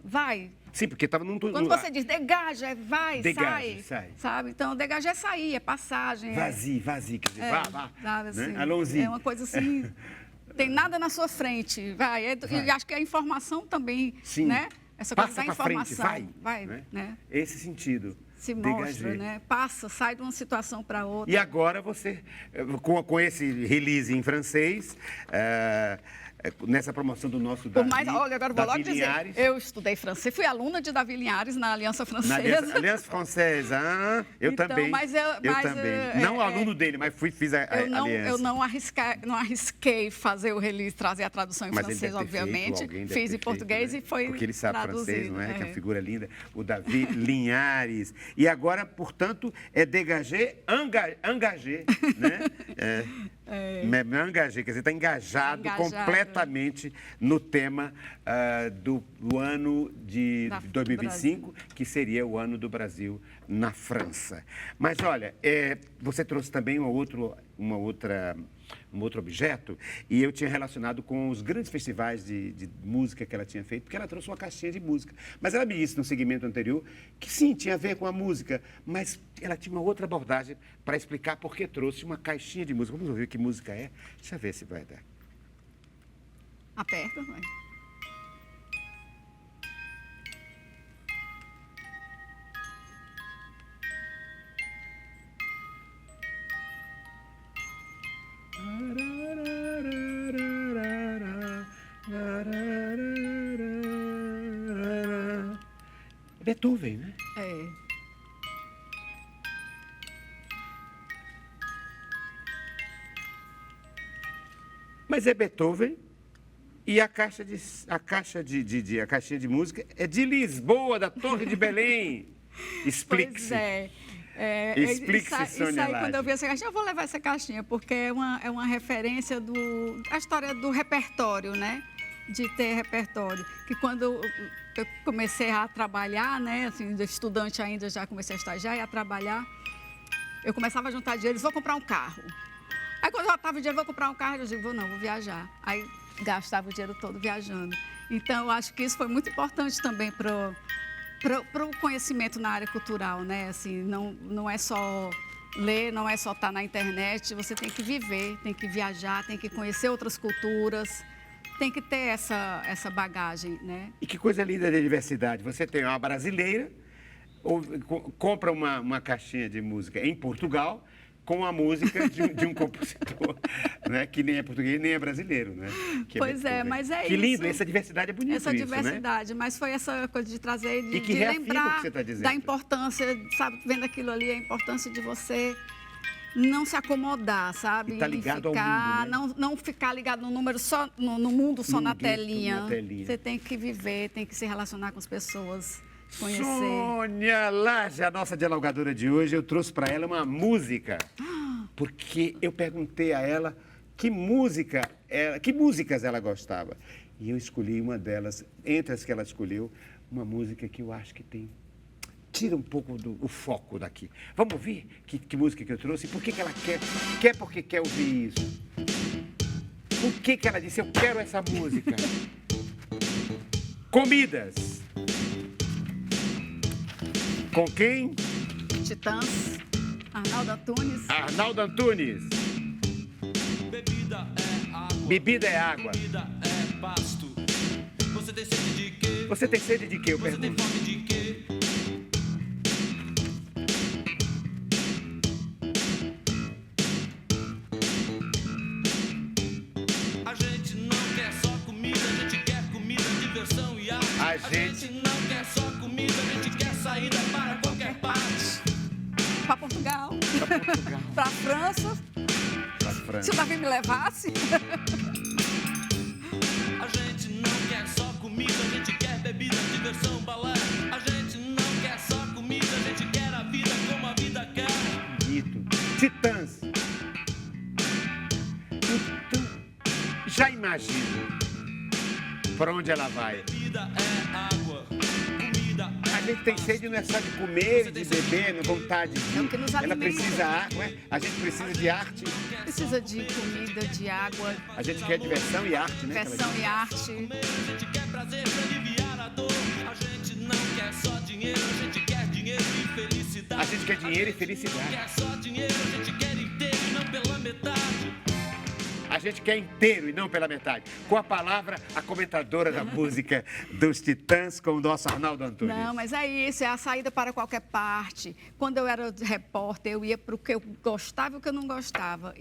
vai. Sim, porque estava num... Quando você diz degaja, vai, Dégage, sai. sai. Sabe? Então, degaja é sair, é passagem. Vazio, quer dizer, vá. Sabe, assim, Né? Allons-y. é uma coisa assim, tem nada na sua frente, vai. E acho que a informação também, Sim. né? Essa coisa Passa da pra frente, informação. vai. Né? Esse sentido. Se Dégagé. mostra, né? Passa, sai de uma situação para outra. E agora você, com esse release em francês, nessa promoção do nosso Por Davi, mais, olha, agora vou logo Davi dizer, Linhares, eu estudei francês, fui aluna de Davi Linhares na Aliança na Francesa. Aliança Francesa. Eu Então, também. mas eu também. Não é, aluno dele, mas fiz a aliança. Eu não arrisquei fazer o release, trazer a tradução em Mas ele francês, deve ter feito, obviamente. alguém deve Fiz ter em português feito, né? e foi Porque ele sabe traduzido, francês, não é? Que é é. uma figura linda. O Davi Linhares. E agora, portanto, é dégagé, engagé, né? Me engagé, quer dizer, está engajado completamente no tema do ano de 2025, que seria o ano do Brasil na França. Mas, olha, você trouxe também um outro objeto, e eu tinha relacionado com os grandes festivais de música que ela tinha feito, porque ela trouxe uma caixinha de música. Mas ela me disse no segmento anterior que sim, tinha a ver com a música, mas ela tinha uma outra abordagem para explicar por que trouxe uma caixinha de música. Vamos ouvir que música é? Deixa eu ver se vai dar. Aperta, vai. Beethoven, né? É. Mas é Beethoven e a caixinha de música é de Lisboa, da Torre de Belém. Explique-se. Pois é. Explique-se, isso Sônia aí, quando Laje. eu vi essa caixinha, eu vou levar essa caixinha, porque é uma referência a história do repertório, né? De ter repertório. Que quando eu comecei a trabalhar, né? Assim, de estudante ainda, já comecei a estagiar e a trabalhar, eu começava a juntar dinheiro, vou comprar um carro. Aí quando eu estava o dinheiro, vou comprar um carro, eu digo, vou viajar. Aí gastava o dinheiro todo viajando. Então, eu acho que isso foi muito importante também para o conhecimento na área cultural, né? Assim, não é só ler, não é só estar na internet, você tem que viver, tem que viajar, tem que conhecer outras culturas, tem que ter essa bagagem, né? E que coisa linda da diversidade. Você tem uma brasileira, compra uma caixinha de música em Portugal com a música de um compositor, né? Que nem é português nem é brasileiro, né? Que Pois é, mas é que isso. lindo, essa diversidade é bonita. Essa isso, diversidade, mas foi essa coisa de trazer, E que de reafirma o que lembrar você tá dizendo. da importância, sabe, vendo aquilo ali, a importância de você não se acomodar, sabe? E tá ligado ao ficar, mundo, né? não ficar ligado no número só, no mundo só Num na gueto, telinha. na telinha. Você tem que viver, tem que se relacionar com as pessoas, conhecer. Sônia Laje, a nossa dialogadora de hoje, eu trouxe para ela uma música, porque eu perguntei a ela que músicas ela gostava. E eu escolhi uma delas, entre as que ela escolheu, uma música que eu acho que tira um pouco o foco daqui. Vamos ouvir que música que eu trouxe? Por que ela quer? Quer porque quer ouvir isso? Por que ela disse, eu quero essa música? Comidas. Com quem? Titãs, Arnaldo Antunes. Arnaldo Antunes. Bebida é água. Bebida é água. Comida é pasto. Você tem sede de quê? Você tem sede de quê, eu Você tem pergunto? fome de quê? A gente não quer só comida, a gente quer comida, diversão e arte. A A gente- gente não quer só comida, a gente quer saída para qualquer parte. Para Portugal, Pra Portugal, para a França. pra Se França. o Davi me levasse. A gente não quer só comida, a gente quer bebida, diversão, balé. A gente não quer só comida, a gente quer a vida como a vida quer. Bonito. Titãs. Então, já imagino para onde ela vai. Bebida é água, comida é A gente tem sede não é só de comer, de beber, não vontade de... É o que nos Ela alimenta. precisa água, a gente precisa de arte. Precisa de comida, de água, A gente quer diversão e arte, né? diversão e arte. A gente quer prazer pra aliviar a dor. A gente não quer só dinheiro, a gente quer dinheiro e felicidade. A gente quer dinheiro e Não felicidade. quer só dinheiro, a gente quer inteiro e não pela metade. A gente quer inteiro e não pela metade. Com a palavra, a comentadora da música dos Titãs com o nosso Arnaldo Antunes. Não, mas é isso, é a saída para qualquer parte. Quando eu era repórter, eu ia para o que eu gostava e o que eu não gostava.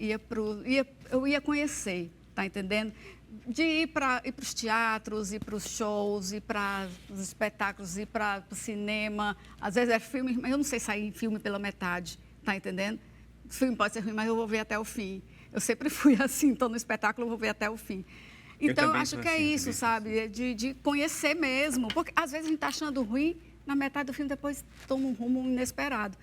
Eu ia conhecer, tá entendendo? De ir para os teatros, ir para os shows, ir para os espetáculos, ir para o cinema. Às vezes é filme, mas eu não sei sair em filme pela metade, tá entendendo? O filme pode ser ruim, mas eu vou ver até o fim. Eu sempre fui assim, estou no espetáculo, eu vou ver até o fim. Então, eu também acho sou que é assim, isso, também sou sabe? É de conhecer mesmo. Porque às vezes a gente está achando ruim, na metade do filme depois toma um rumo inesperado.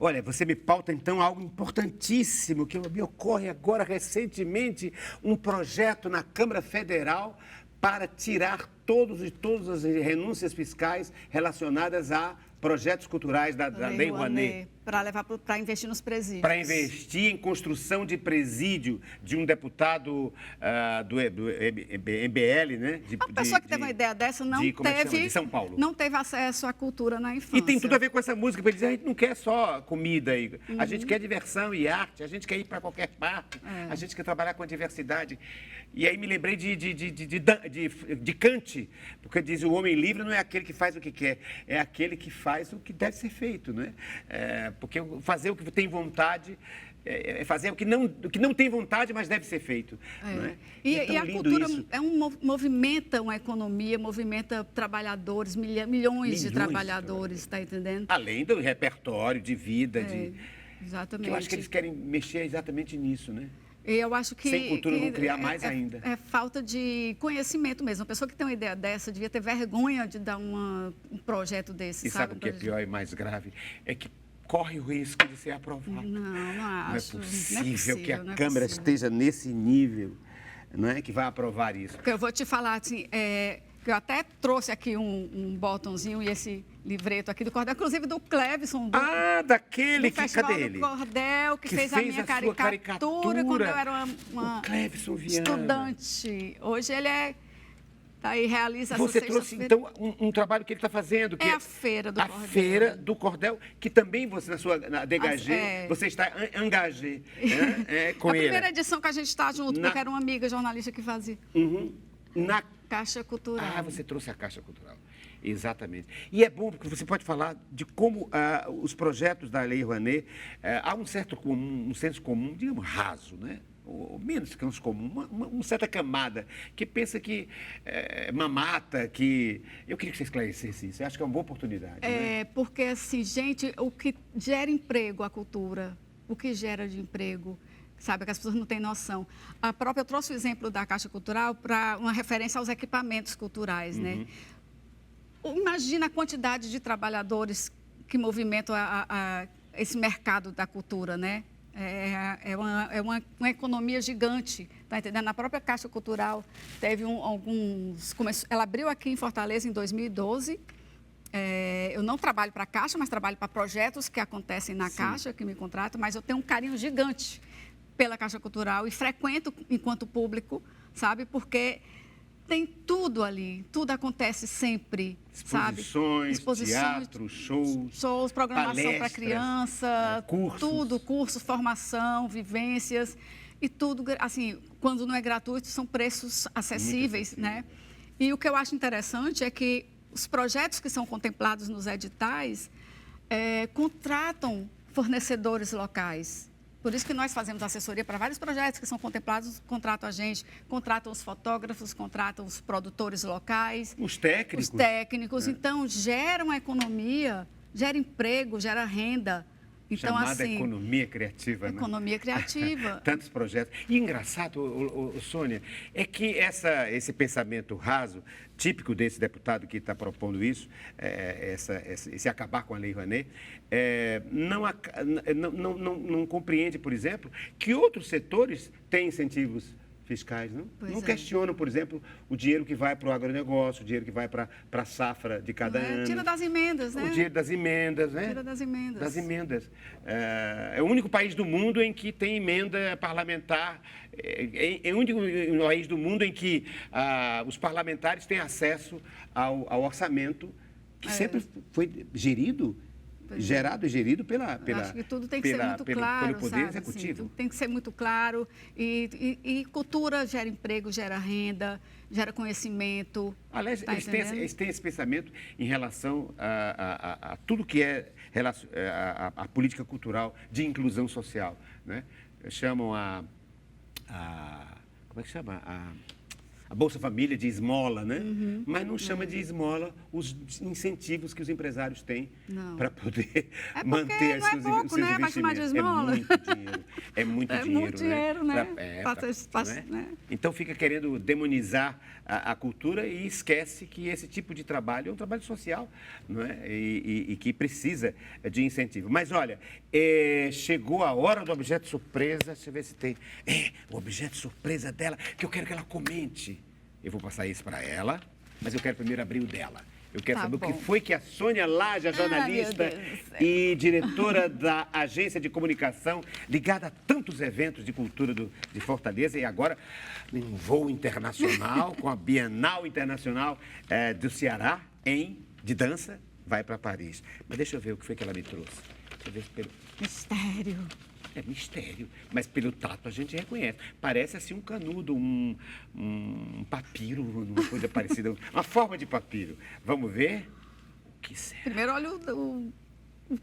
Olha, você me pauta então algo importantíssimo que me ocorre agora recentemente, um projeto na Câmara Federal para tirar todas as renúncias fiscais relacionadas a projetos culturais da Lei Rouanet. Para levar para investir nos presídios. Para investir em construção de presídio de um deputado do MBL, né? A pessoa que teve uma ideia dessa não como é que chama? teve, De São Paulo. não teve acesso à cultura na infância. E tem tudo a ver com essa música, para dizer, a gente não quer só comida, aí. A Uhum. gente quer diversão e arte, a gente quer ir para qualquer parte, É. a gente quer trabalhar com a diversidade. E aí me lembrei de Kant, porque diz, o homem livre não é aquele que faz o que quer, é aquele que faz o que deve ser feito, né? Porque fazer o que tem vontade é fazer o que não tem vontade, mas deve ser feito. Não é? E, É tão e a lindo cultura isso. movimenta uma economia, movimenta trabalhadores, milhões de de trabalhadores, está entendendo? Além do repertório de vida, Exatamente. que eu acho que eles querem mexer exatamente nisso, né? E eu acho que... Sem cultura vão criar é- mais é- ainda. É falta de conhecimento mesmo. A pessoa que tem uma ideia dessa devia ter vergonha de dar um projeto desse, E sabe o que é pior e mais grave? É que corre o risco de ser aprovado. Não acho. Não é possível que a não é Câmara possível. esteja nesse nível, não é? Que vai aprovar isso. Porque eu vou te falar assim, que eu até trouxe aqui um botãozinho e esse livreto aqui do Cordel, inclusive do Clevison, do Daquele do que... Festival Cadê do ele? Cordel, que fez a minha sua caricatura quando eu era uma O Clevison Viana. estudante. Hoje ele tá aí, realiza essa Você trouxe, sexta-feira. então, um trabalho que ele está fazendo. Que É a Feira do a Cordel. Feira do Cordel, que também você, na DHG, É. você está engagé, né? Com a ele. primeira edição que a gente está junto, Na- porque era uma amiga jornalista que fazia. Uhum. Na Caixa Cultural. Ah, você trouxe a Caixa Cultural. Exatamente. E é bom porque você pode falar de como os projetos da Lei Rouanet, há um certo comum, um senso comum, digamos, raso, né? Ou menos que um senso comum, uma certa camada que pensa que mamata, que... Eu queria que você esclarecesse isso. Eu acho que é uma boa oportunidade, né? Porque, assim, gente, o que gera emprego, a cultura, o que gera de emprego, sabe, que as pessoas não têm noção. Eu trouxe o exemplo da Caixa Cultural para uma referência aos equipamentos culturais, né? Imagina a quantidade de trabalhadores que movimentam esse mercado da cultura, né? É uma economia gigante, tá entendendo? Na própria Caixa Cultural teve ela abriu aqui em Fortaleza em 2012. Eu não trabalho para a Caixa, mas trabalho para projetos que acontecem na Caixa, que me contratam, mas eu tenho um carinho gigante pela Caixa Cultural e frequento enquanto público, sabe? Porque tem tudo ali, tudo acontece sempre, sabe? Exposições, teatro, shows, programação para criança, cursos. Tudo, cursos, formação, vivências e tudo, assim, quando não é gratuito, são preços acessíveis, né? E o que eu acho interessante é que os projetos que são contemplados nos editais contratam fornecedores locais. Por isso que nós fazemos assessoria para vários projetos que são contemplados, contratam a gente, contratam os fotógrafos, contratam os produtores locais. Os técnicos. Os técnicos. Então, gera uma economia, gera emprego, gera renda. Então, Chamada assim, economia criativa, né? Economia criativa. Tantos projetos. E engraçado, Sônia, é que esse pensamento raso, típico desse deputado que está propondo isso, esse acabar com a Lei Rouanet, não compreende, por exemplo, que outros setores têm incentivos fiscais, não? Não questionam, por exemplo, o dinheiro que vai para o agronegócio, o dinheiro que vai para a safra de cada ano. Tira das emendas, né? O dinheiro das emendas, né? Tira das emendas. Das emendas. É o único país do mundo em que tem emenda parlamentar, é o único país do mundo em que os parlamentares têm acesso ao orçamento, que sempre foi gerado e gerido pela acho que tudo tem que ser muito claro, pelo Poder sabe? Executivo. Assim, tudo tem que ser muito claro e cultura gera emprego, gera renda, gera conhecimento. Aliás, tá eles têm esse pensamento em relação a tudo que é a política cultural de inclusão social, né? Chamam como é que chama? A Bolsa Família de esmola, né? Mas não chama de esmola os incentivos que os empresários têm para poder manter não é seus pouco, né? Vai chamar de esmola. É muito dinheiro. Muito dinheiro, né? Né? Então fica querendo demonizar a cultura e esquece que esse tipo de trabalho é um trabalho social, não é? E que precisa de incentivo. Mas olha, chegou a hora do objeto surpresa. Deixa eu ver se tem. O objeto surpresa dela, que eu quero que ela comente. Eu vou passar isso para ela, mas eu quero primeiro abrir o dela. Eu quero saber o que foi que a Sônia Laje, jornalista e diretora da agência de comunicação, ligada a tantos eventos de cultura de Fortaleza, e agora em um voo internacional, com a Bienal Internacional do Ceará, de dança, vai para Paris. Mas deixa eu ver o que foi que ela me trouxe. Deixa eu ver Mistério. É mistério, mas pelo tato a gente reconhece. Parece assim um canudo, um papiro, uma coisa parecida, uma forma de papiro. Vamos ver? O que será? Primeiro olha o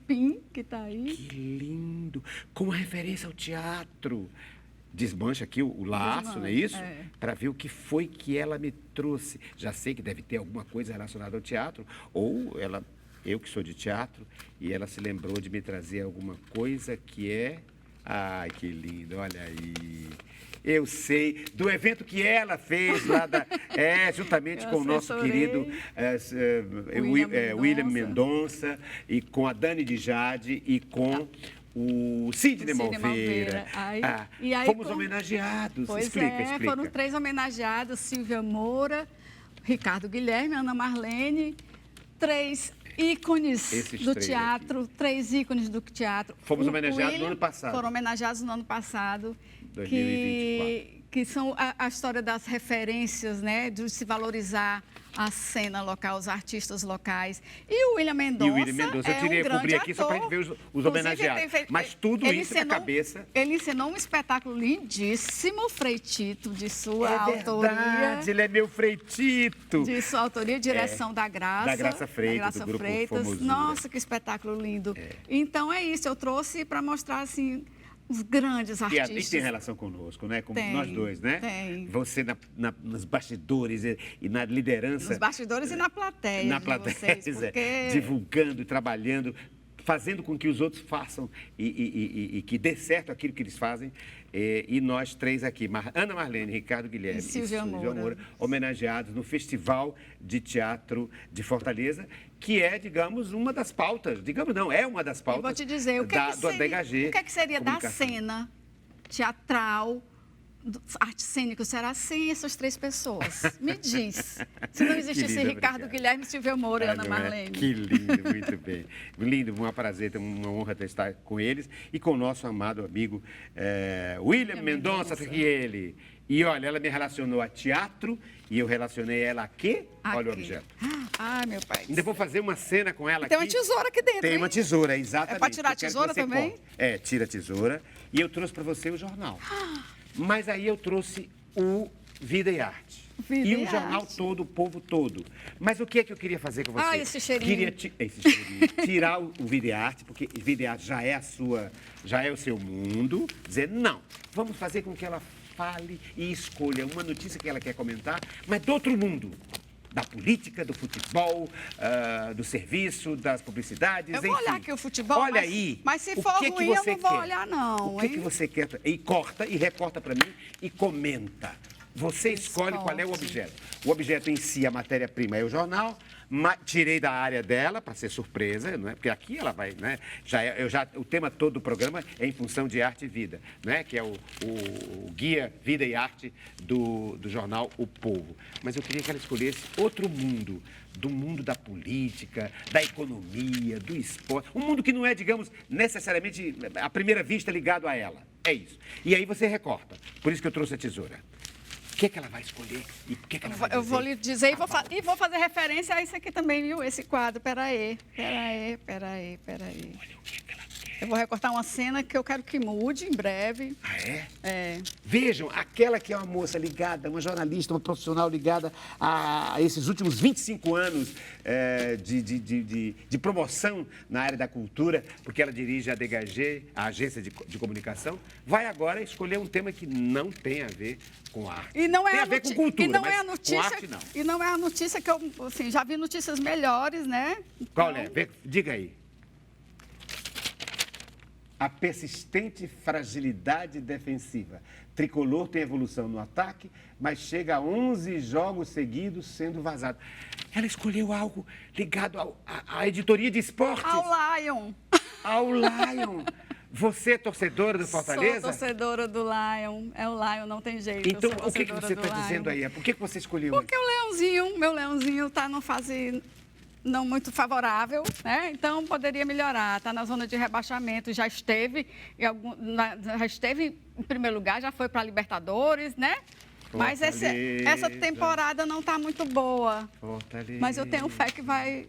pin que está aí. Que lindo! Com referência ao teatro. Desmancha aqui o laço, não é isso? Para ver o que foi que ela me trouxe. Já sei que deve ter alguma coisa relacionada ao teatro, ou eu que sou de teatro, e ela se lembrou de me trazer alguma coisa que é... Ai, que lindo, olha aí. Eu sei, do evento que ela fez lá, juntamente com o nosso querido William Mendonça, e com a Dani de Jade e com o Sidney Malveira. E aí, fomos homenageados. Explica. Foram 3 homenageados, Silvia Moura, Ricardo Guilherme, Ana Marlene, 3 ícones do teatro, 3 ícones do teatro. Fomos homenageados no ano passado. Foram homenageados no ano passado. 2024. Que são a história das referências, né? De se valorizar a cena local, os artistas locais. E o William Mendonça eu cobri aqui só para a gente ver os homenageados. Mas tudo isso na cabeça. Ele ensinou um espetáculo lindíssimo, Freitito, de sua autoria. Verdade, ele é meu Freitito. De sua autoria, direção da Graça. Da Graça Freitas, do grupo Formosura. Nossa, que espetáculo lindo. Então é isso, eu trouxe para mostrar assim os grandes artistas. E tem relação conosco, né? Como tem, nós dois, né? Tem. Você nos bastidores e na liderança. Nos bastidores e na plateia. Na plateia, vocês, porque... divulgando e trabalhando, fazendo com que os outros façam e que dê certo aquilo que eles fazem. E nós três aqui, Ana Marlene, Ricardo Guilherme e Silvia Moura, homenageados no Festival de Teatro de Fortaleza, que é, digamos, uma das pautas, digamos não, é uma das pautas. Eu vou te dizer, do ADHG. O que, é que seria da cena teatral, arte cênica, será sem essas três pessoas? Me diz. Se não existisse lindo, Ricardo obrigado. Guilherme, Silvia Moura e Ana Marlene. Que lindo, muito bem. Lindo, um prazer, uma honra estar com eles e com o nosso amado amigo William Mendonça, que ele. E olha, ela me relacionou a teatro e eu relacionei ela a quê? Olha o objeto. Ai, meu pai. Ainda vou fazer uma cena com ela Tem aqui. uma tesoura aqui dentro, Tem hein? uma tesoura, exatamente. É para tirar a tesoura também? Tira a tesoura. E eu trouxe para você o jornal. Mas aí eu trouxe o Vida e Arte. Vida e e o jornal Arte. todo, o povo todo. Mas o que é que eu queria fazer com você? Ah, esse cheirinho. Esse cheirinho. Tirar o Vida e Arte, porque Vida e Arte já é o seu mundo. Dizer, não, vamos fazer com que ela fale e escolha uma notícia que ela quer comentar, mas do outro mundo. Da política, do futebol, do serviço, das publicidades, Eu vou enfim. olhar aqui o futebol, Olha aí. mas se o for que ruim, que eu você não vou quer? olhar, não, O que, hein? que você quer? E corta e recorta para mim e comenta. Você escolhe qual é o objeto. O objeto em si, a matéria-prima é o jornal. Tirei da área dela para ser surpresa, não é? Porque aqui ela vai, né? O tema todo do programa é em função de arte e vida, né? Que é o guia Vida e Arte do jornal O Povo. Mas eu queria que ela escolhesse outro mundo, do mundo da política, da economia, do esporte. Um mundo que não é, digamos, necessariamente à primeira vista ligado a ela. É isso. E aí você recorta. Por isso que eu trouxe a tesoura. O que é que ela vai escolher e o que é que ela vai dizer? Eu vou lhe dizer e vou fazer referência a isso aqui também, viu? Esse quadro. Peraí. Olha o que é que ela quer. Eu vou recortar uma cena que eu quero que mude em breve. Ah, é? É. Vejam, aquela que é uma moça ligada, uma jornalista, uma profissional ligada a esses últimos 25 anos de promoção na área da cultura, porque ela dirige a ADHG, a Agência de Comunicação, vai agora escolher um tema que não tem a ver com arte. E não é tem a ver com cultura, e não mas é a notícia, com arte não. E não é a notícia que eu, assim, já vi notícias melhores, né? Qual é? Diga aí. A persistente fragilidade defensiva. Tricolor tem evolução no ataque, mas chega a 11 jogos seguidos sendo vazado. Ela escolheu algo ligado à editoria de esportes. Ao Lion. Ao Lion. Você é torcedora do Fortaleza? Sou torcedora do Lion. É o Lion, não tem jeito. Então, Eu sou o que torcedora você do está Lion. dizendo aí? Por que você escolheu? Porque meu leãozinho está numa fase não muito favorável, né? Então poderia melhorar. Está na zona de rebaixamento, já esteve em primeiro lugar, já foi para a Libertadores, né? Mas essa temporada não está muito boa. Fortaleza. Mas eu tenho fé que vai.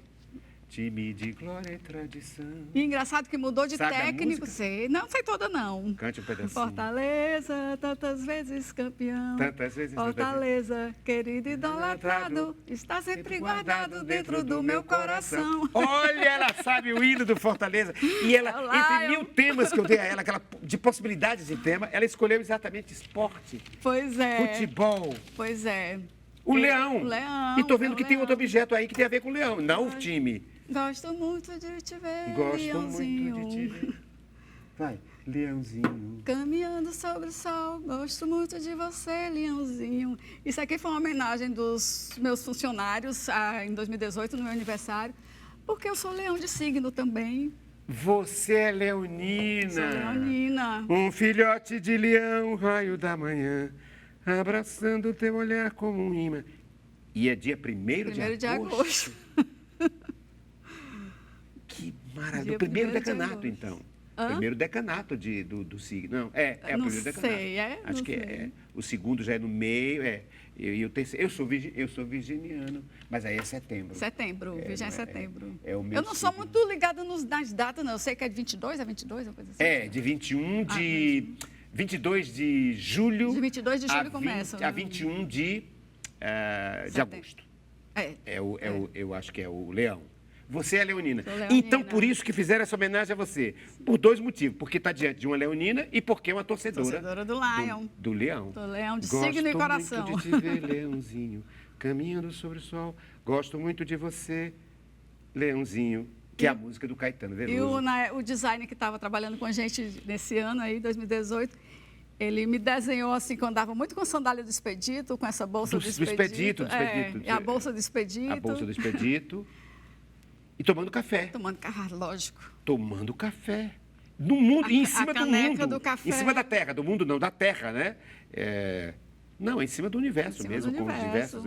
Time de glória e tradição. E engraçado que mudou de Sabe a técnico. música? Não sei toda, não. Cante um pedacinho. Fortaleza, tantas vezes campeão. Tantas vezes Fortaleza, querido e idolatrado, está sempre guardado dentro do meu coração. Olha, ela sabe o hino do Fortaleza. E ela, entre 1000 temas que eu dei a ela, de possibilidades de tema, ela escolheu exatamente esporte, Pois é. futebol, Pois é. o leão. O leão. E tô vendo é o que tem leão. outro objeto aí que tem a ver com o leão, não o time. Gosto muito de te ver, Gosto leãozinho. muito de te ver. Vai, leãozinho. Caminhando sobre o sol, gosto muito de você, leãozinho. Isso aqui foi uma homenagem dos meus funcionários em 2018, no meu aniversário, porque eu sou leão de signo também. Você é leonina. Sou leonina. Um filhote de leão, raio da manhã, abraçando teu olhar como um imã. E é dia 1º de agosto. Que maravilha. Dia O primeiro 1º de decanato, agosto. então. Primeiro decanato do signo. Não, é o Não primeiro decanato. sei, é? Acho Não que sei. é. O segundo já é no meio, e o terceiro. Eu sou virginiano, mas aí é setembro. Setembro, É, Virgem é não é- setembro. é o meu Eu não sou signo. muito ligada nas datas, não. Eu sei que é de 22 a 22, uma coisa assim. De 22 de julho. De 22 de julho a começa, 20, né? a 21 de Setembro. agosto. É. Eu acho que é o leão. Você é leonina. Sou leonina. Então, por isso que fizeram essa homenagem a você. Por dois motivos. Porque está diante de uma leonina e porque é uma torcedora. Torcedora do Lion. Do leão. Do leão, de Gosto signo e coração. muito de te ver, leãozinho, caminhando sobre o sol. Gosto muito de você, leãozinho. Que é a música do Caetano E Veloso. o designer que estava trabalhando com a gente nesse ano aí, 2018, ele me desenhou assim, que eu andava muito com sandália do Expedito, com essa bolsa do Expedito. E a bolsa do Expedito. A bolsa do Expedito. E tomando café. Tomando café, lógico. Tomando café. No mundo, em cima a do caneca mundo. do café. Em cima da Terra, do mundo não, da Terra, né? Não, em cima do universo Em cima mesmo, do com os universo. diversos.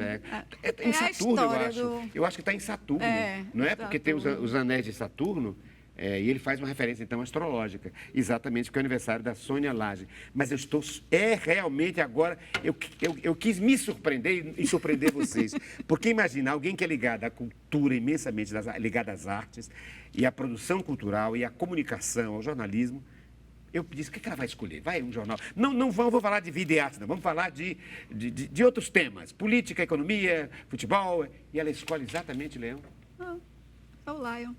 É Em a Saturno, eu história acho. do- Eu acho que está em Saturno, não é? Porque tem os anéis de Saturno, e ele faz uma referência, então, astrológica, exatamente, porque é o aniversário da Sônia Laje. Mas eu estou, realmente agora, eu quis me surpreender e surpreender vocês. Porque imagina, alguém que é ligado à cultura imensamente, ligado às artes, e à produção cultural, e à comunicação, ao jornalismo, eu disse, o que ela vai escolher? Vai um jornal. Não vou falar de vida e arte, não. Vamos falar de outros temas. Política, economia, futebol. E ela escolhe exatamente Leão. É o Lion.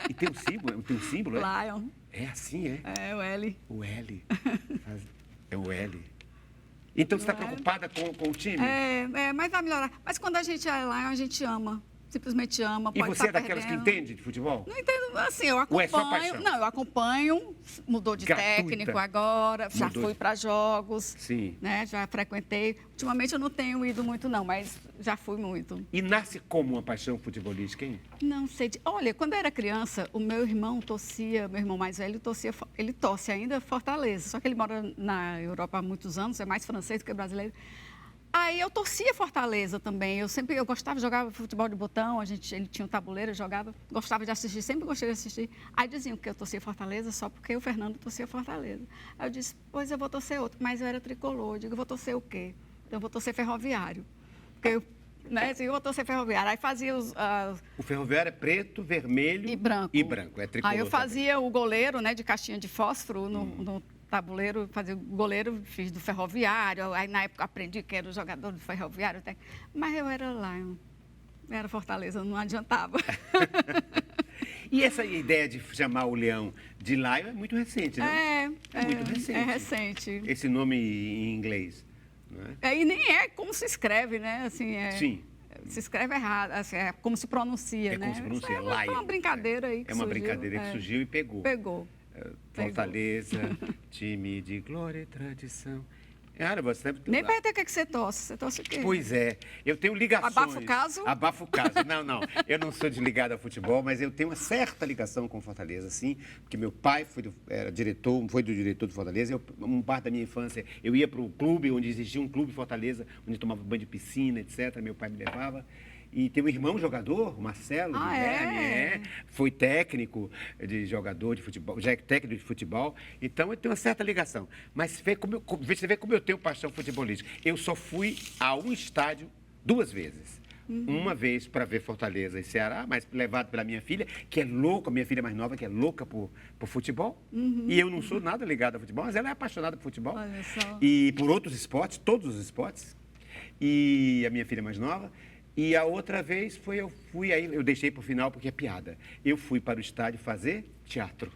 E tem um símbolo, é? Lion. É assim, é? É o L. O L. É o L. Então, você está preocupada com o time? Mas vai melhorar. Mas quando a gente é Lion, a gente ama. Simplesmente ama. E Pode você é estar daquelas que perdendo. entende de futebol? Não entendo, assim, eu Ou é só acompanho. paixão? Não, eu acompanho, mudou de Gratuita. técnico agora, já Mudou fui de- para jogos, Sim. né? Já frequentei. Ultimamente eu não tenho ido muito, não, mas já fui muito. E nasce como uma paixão futebolística, hein? Não sei. Olha, quando eu era criança, o meu irmão torcia, meu irmão mais velho torcia, ele torce ainda Fortaleza, só que ele mora na Europa há muitos anos, é mais francês do que brasileiro. Aí eu torcia Fortaleza também. Eu gostava de jogar futebol de botão, ele tinha um tabuleiro, eu jogava, gostava de assistir, sempre gostei de assistir. Aí diziam que eu torcia Fortaleza só porque o Fernando torcia Fortaleza. Aí eu disse, pois eu vou torcer outro, mas eu era tricolor. Eu digo, eu vou torcer o quê? Então eu vou torcer Ferroviário. Porque eu vou torcer Ferroviário. Aí fazia O ferroviário é preto, vermelho e branco. é tricolor. Aí eu também. fazia o goleiro, né, de caixinha de fósforo no tabuleiro, fazia o goleiro, fiz do Ferroviário. Aí na época aprendi que era o jogador do Ferroviário. Mas eu era lá, era Fortaleza, não adiantava. E essa ideia de chamar o leão de Lion é muito recente, né? É muito recente. É recente. Esse nome em inglês, não é? E nem é como se escreve, né? Assim, Sim. Se escreve errado, assim, é como se pronuncia, É né? como se pronuncia, Isso é Lion. uma brincadeira aí que É uma surgiu. brincadeira que surgiu e pegou. Pegou. Fortaleza, time de glória e tradição. Cara, você Nem pergunta o que você torce. Você torce o quê? Pois é, eu tenho ligações. Abafa o caso? Abafa o caso. Não, eu não sou desligado ao futebol, mas eu tenho uma certa ligação com Fortaleza, sim, porque meu pai foi do diretor do Fortaleza. Uma parte da minha infância, eu ia para o clube, onde existia um clube Fortaleza, onde tomava banho de piscina, etc. Meu pai me levava. E tem um irmão jogador, o Marcelo Guilherme, foi técnico de jogador de futebol, já é técnico de futebol, então eu tenho uma certa ligação. Mas você vê como eu tenho paixão futebolística. Eu só fui a um estádio 2 vezes. Uma vez para ver Fortaleza e Ceará, mas levado pela minha filha, que é louca, minha filha mais nova, que é louca por futebol. E eu não sou nada ligado ao futebol, mas ela é apaixonada por futebol. Olha só. E por outros esportes, todos os esportes. E a minha filha mais nova. E a outra vez eu deixei para o final porque é piada. Eu fui para o estádio fazer teatro.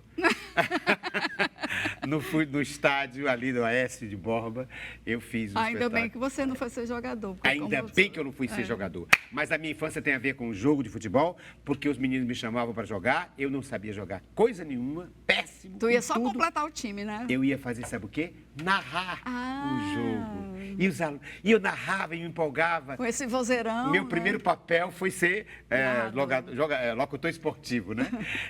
Fui no estádio ali do Aécio de Borba, eu fiz Ainda espetáculo. bem que você não foi ser jogador. porque Ainda como bem que eu não fui ser jogador. Mas a minha infância tem a ver com o jogo de futebol, porque os meninos me chamavam para jogar, eu não sabia jogar coisa nenhuma, péssimo. Tu ia com só tudo. completar o time, né? Eu ia fazer, sabe o quê? Narrar Ah. o jogo. E eu narrava e me empolgava. Com esse vozeirão. Meu né? primeiro papel foi ser locutor esportivo, né?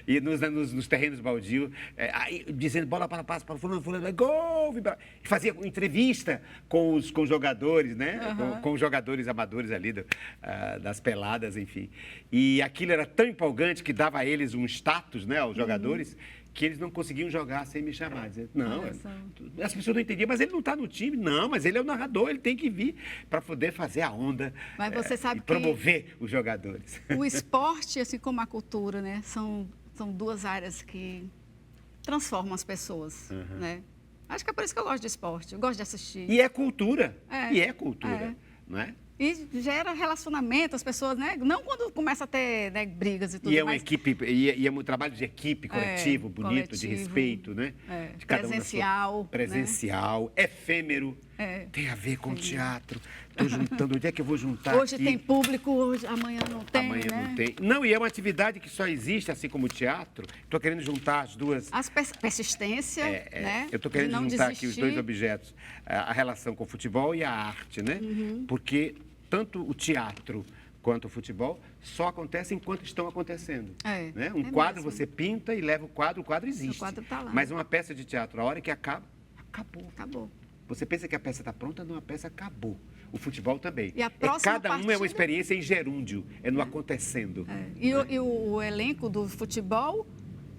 E nos terrenos baldios, aí, dizendo bola para passe para fulano, gol, ouve. Fazia entrevista com os jogadores, né? Com os jogadores amadores ali das peladas, enfim. E aquilo era tão empolgante que dava a eles um status, né, aos jogadores, que eles não conseguiam jogar sem me chamar. Dizer, não, as pessoas não entendiam, mas ele não está no time. Não, mas ele é o narrador, ele tem que vir para poder fazer a onda, Mas você sabe e promover os jogadores. O esporte, assim como a cultura, né, são duas áreas que transformam as pessoas, né? Acho que é por isso que eu gosto de esporte, eu gosto de assistir. E é cultura, É. não é? E gera relacionamento, as pessoas, né? Não quando começa a ter, né, brigas e tudo E é uma mais. equipe, e é um trabalho de equipe, coletivo, bonito, de coletivo, respeito, né? De cada presencial. Um presencial, efêmero, tem a ver com teatro. Estou juntando, onde é que eu vou juntar Hoje aqui? tem público, hoje, amanhã não tem, Amanhã né? não tem. Não, e é uma atividade que só existe, assim como o teatro. Estou querendo juntar as duas. Persistência, né? Eu estou querendo de não juntar aqui os dois desistir. objetos, a relação com o futebol e a arte, né? Porque tanto o teatro quanto o futebol só acontecem enquanto estão acontecendo. Né? Um quadro mesmo. você pinta e leva o quadro existe. O quadro tá lá. Mas uma peça de teatro, a hora que acaba, acabou. Acabou. Você pensa que a peça está pronta, não, a peça acabou. O futebol também. E a próxima cada um é uma partida- experiência em gerúndio, é no acontecendo. E o elenco do futebol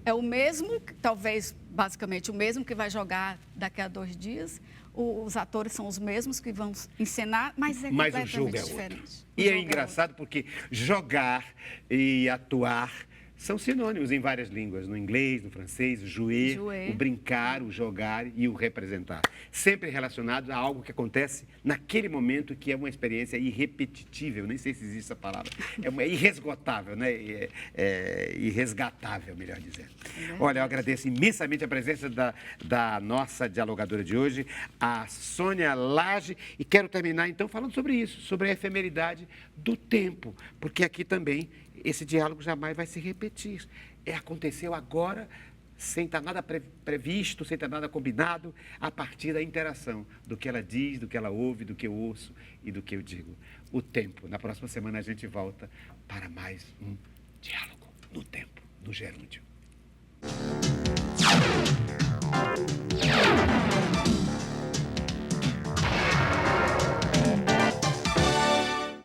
é o mesmo, talvez basicamente o mesmo que vai jogar daqui a 2 dias. Os atores são os mesmos que vão encenar, mas é Mas completamente o jogo é diferente. outro. O E jogo é engraçado porque jogar e atuar são sinônimos em várias línguas, no inglês, no francês, o jouer, o brincar, o jogar e o representar. Sempre relacionados a algo que acontece naquele momento, que é uma experiência irrepetível, nem sei se existe essa palavra, é irresgotável, né? Irresgatável, melhor dizendo. Olha, eu agradeço imensamente a presença da nossa dialogadora de hoje, a Sônia Lage, e quero terminar então falando sobre isso, sobre a efemeridade do tempo, porque aqui também esse diálogo jamais vai se repetir. Aconteceu agora, sem estar nada previsto, sem estar nada combinado, a partir da interação do que ela diz, do que ela ouve, do que eu ouço e do que eu digo. O tempo. Na próxima semana a gente volta para mais um diálogo no tempo, no gerúndio.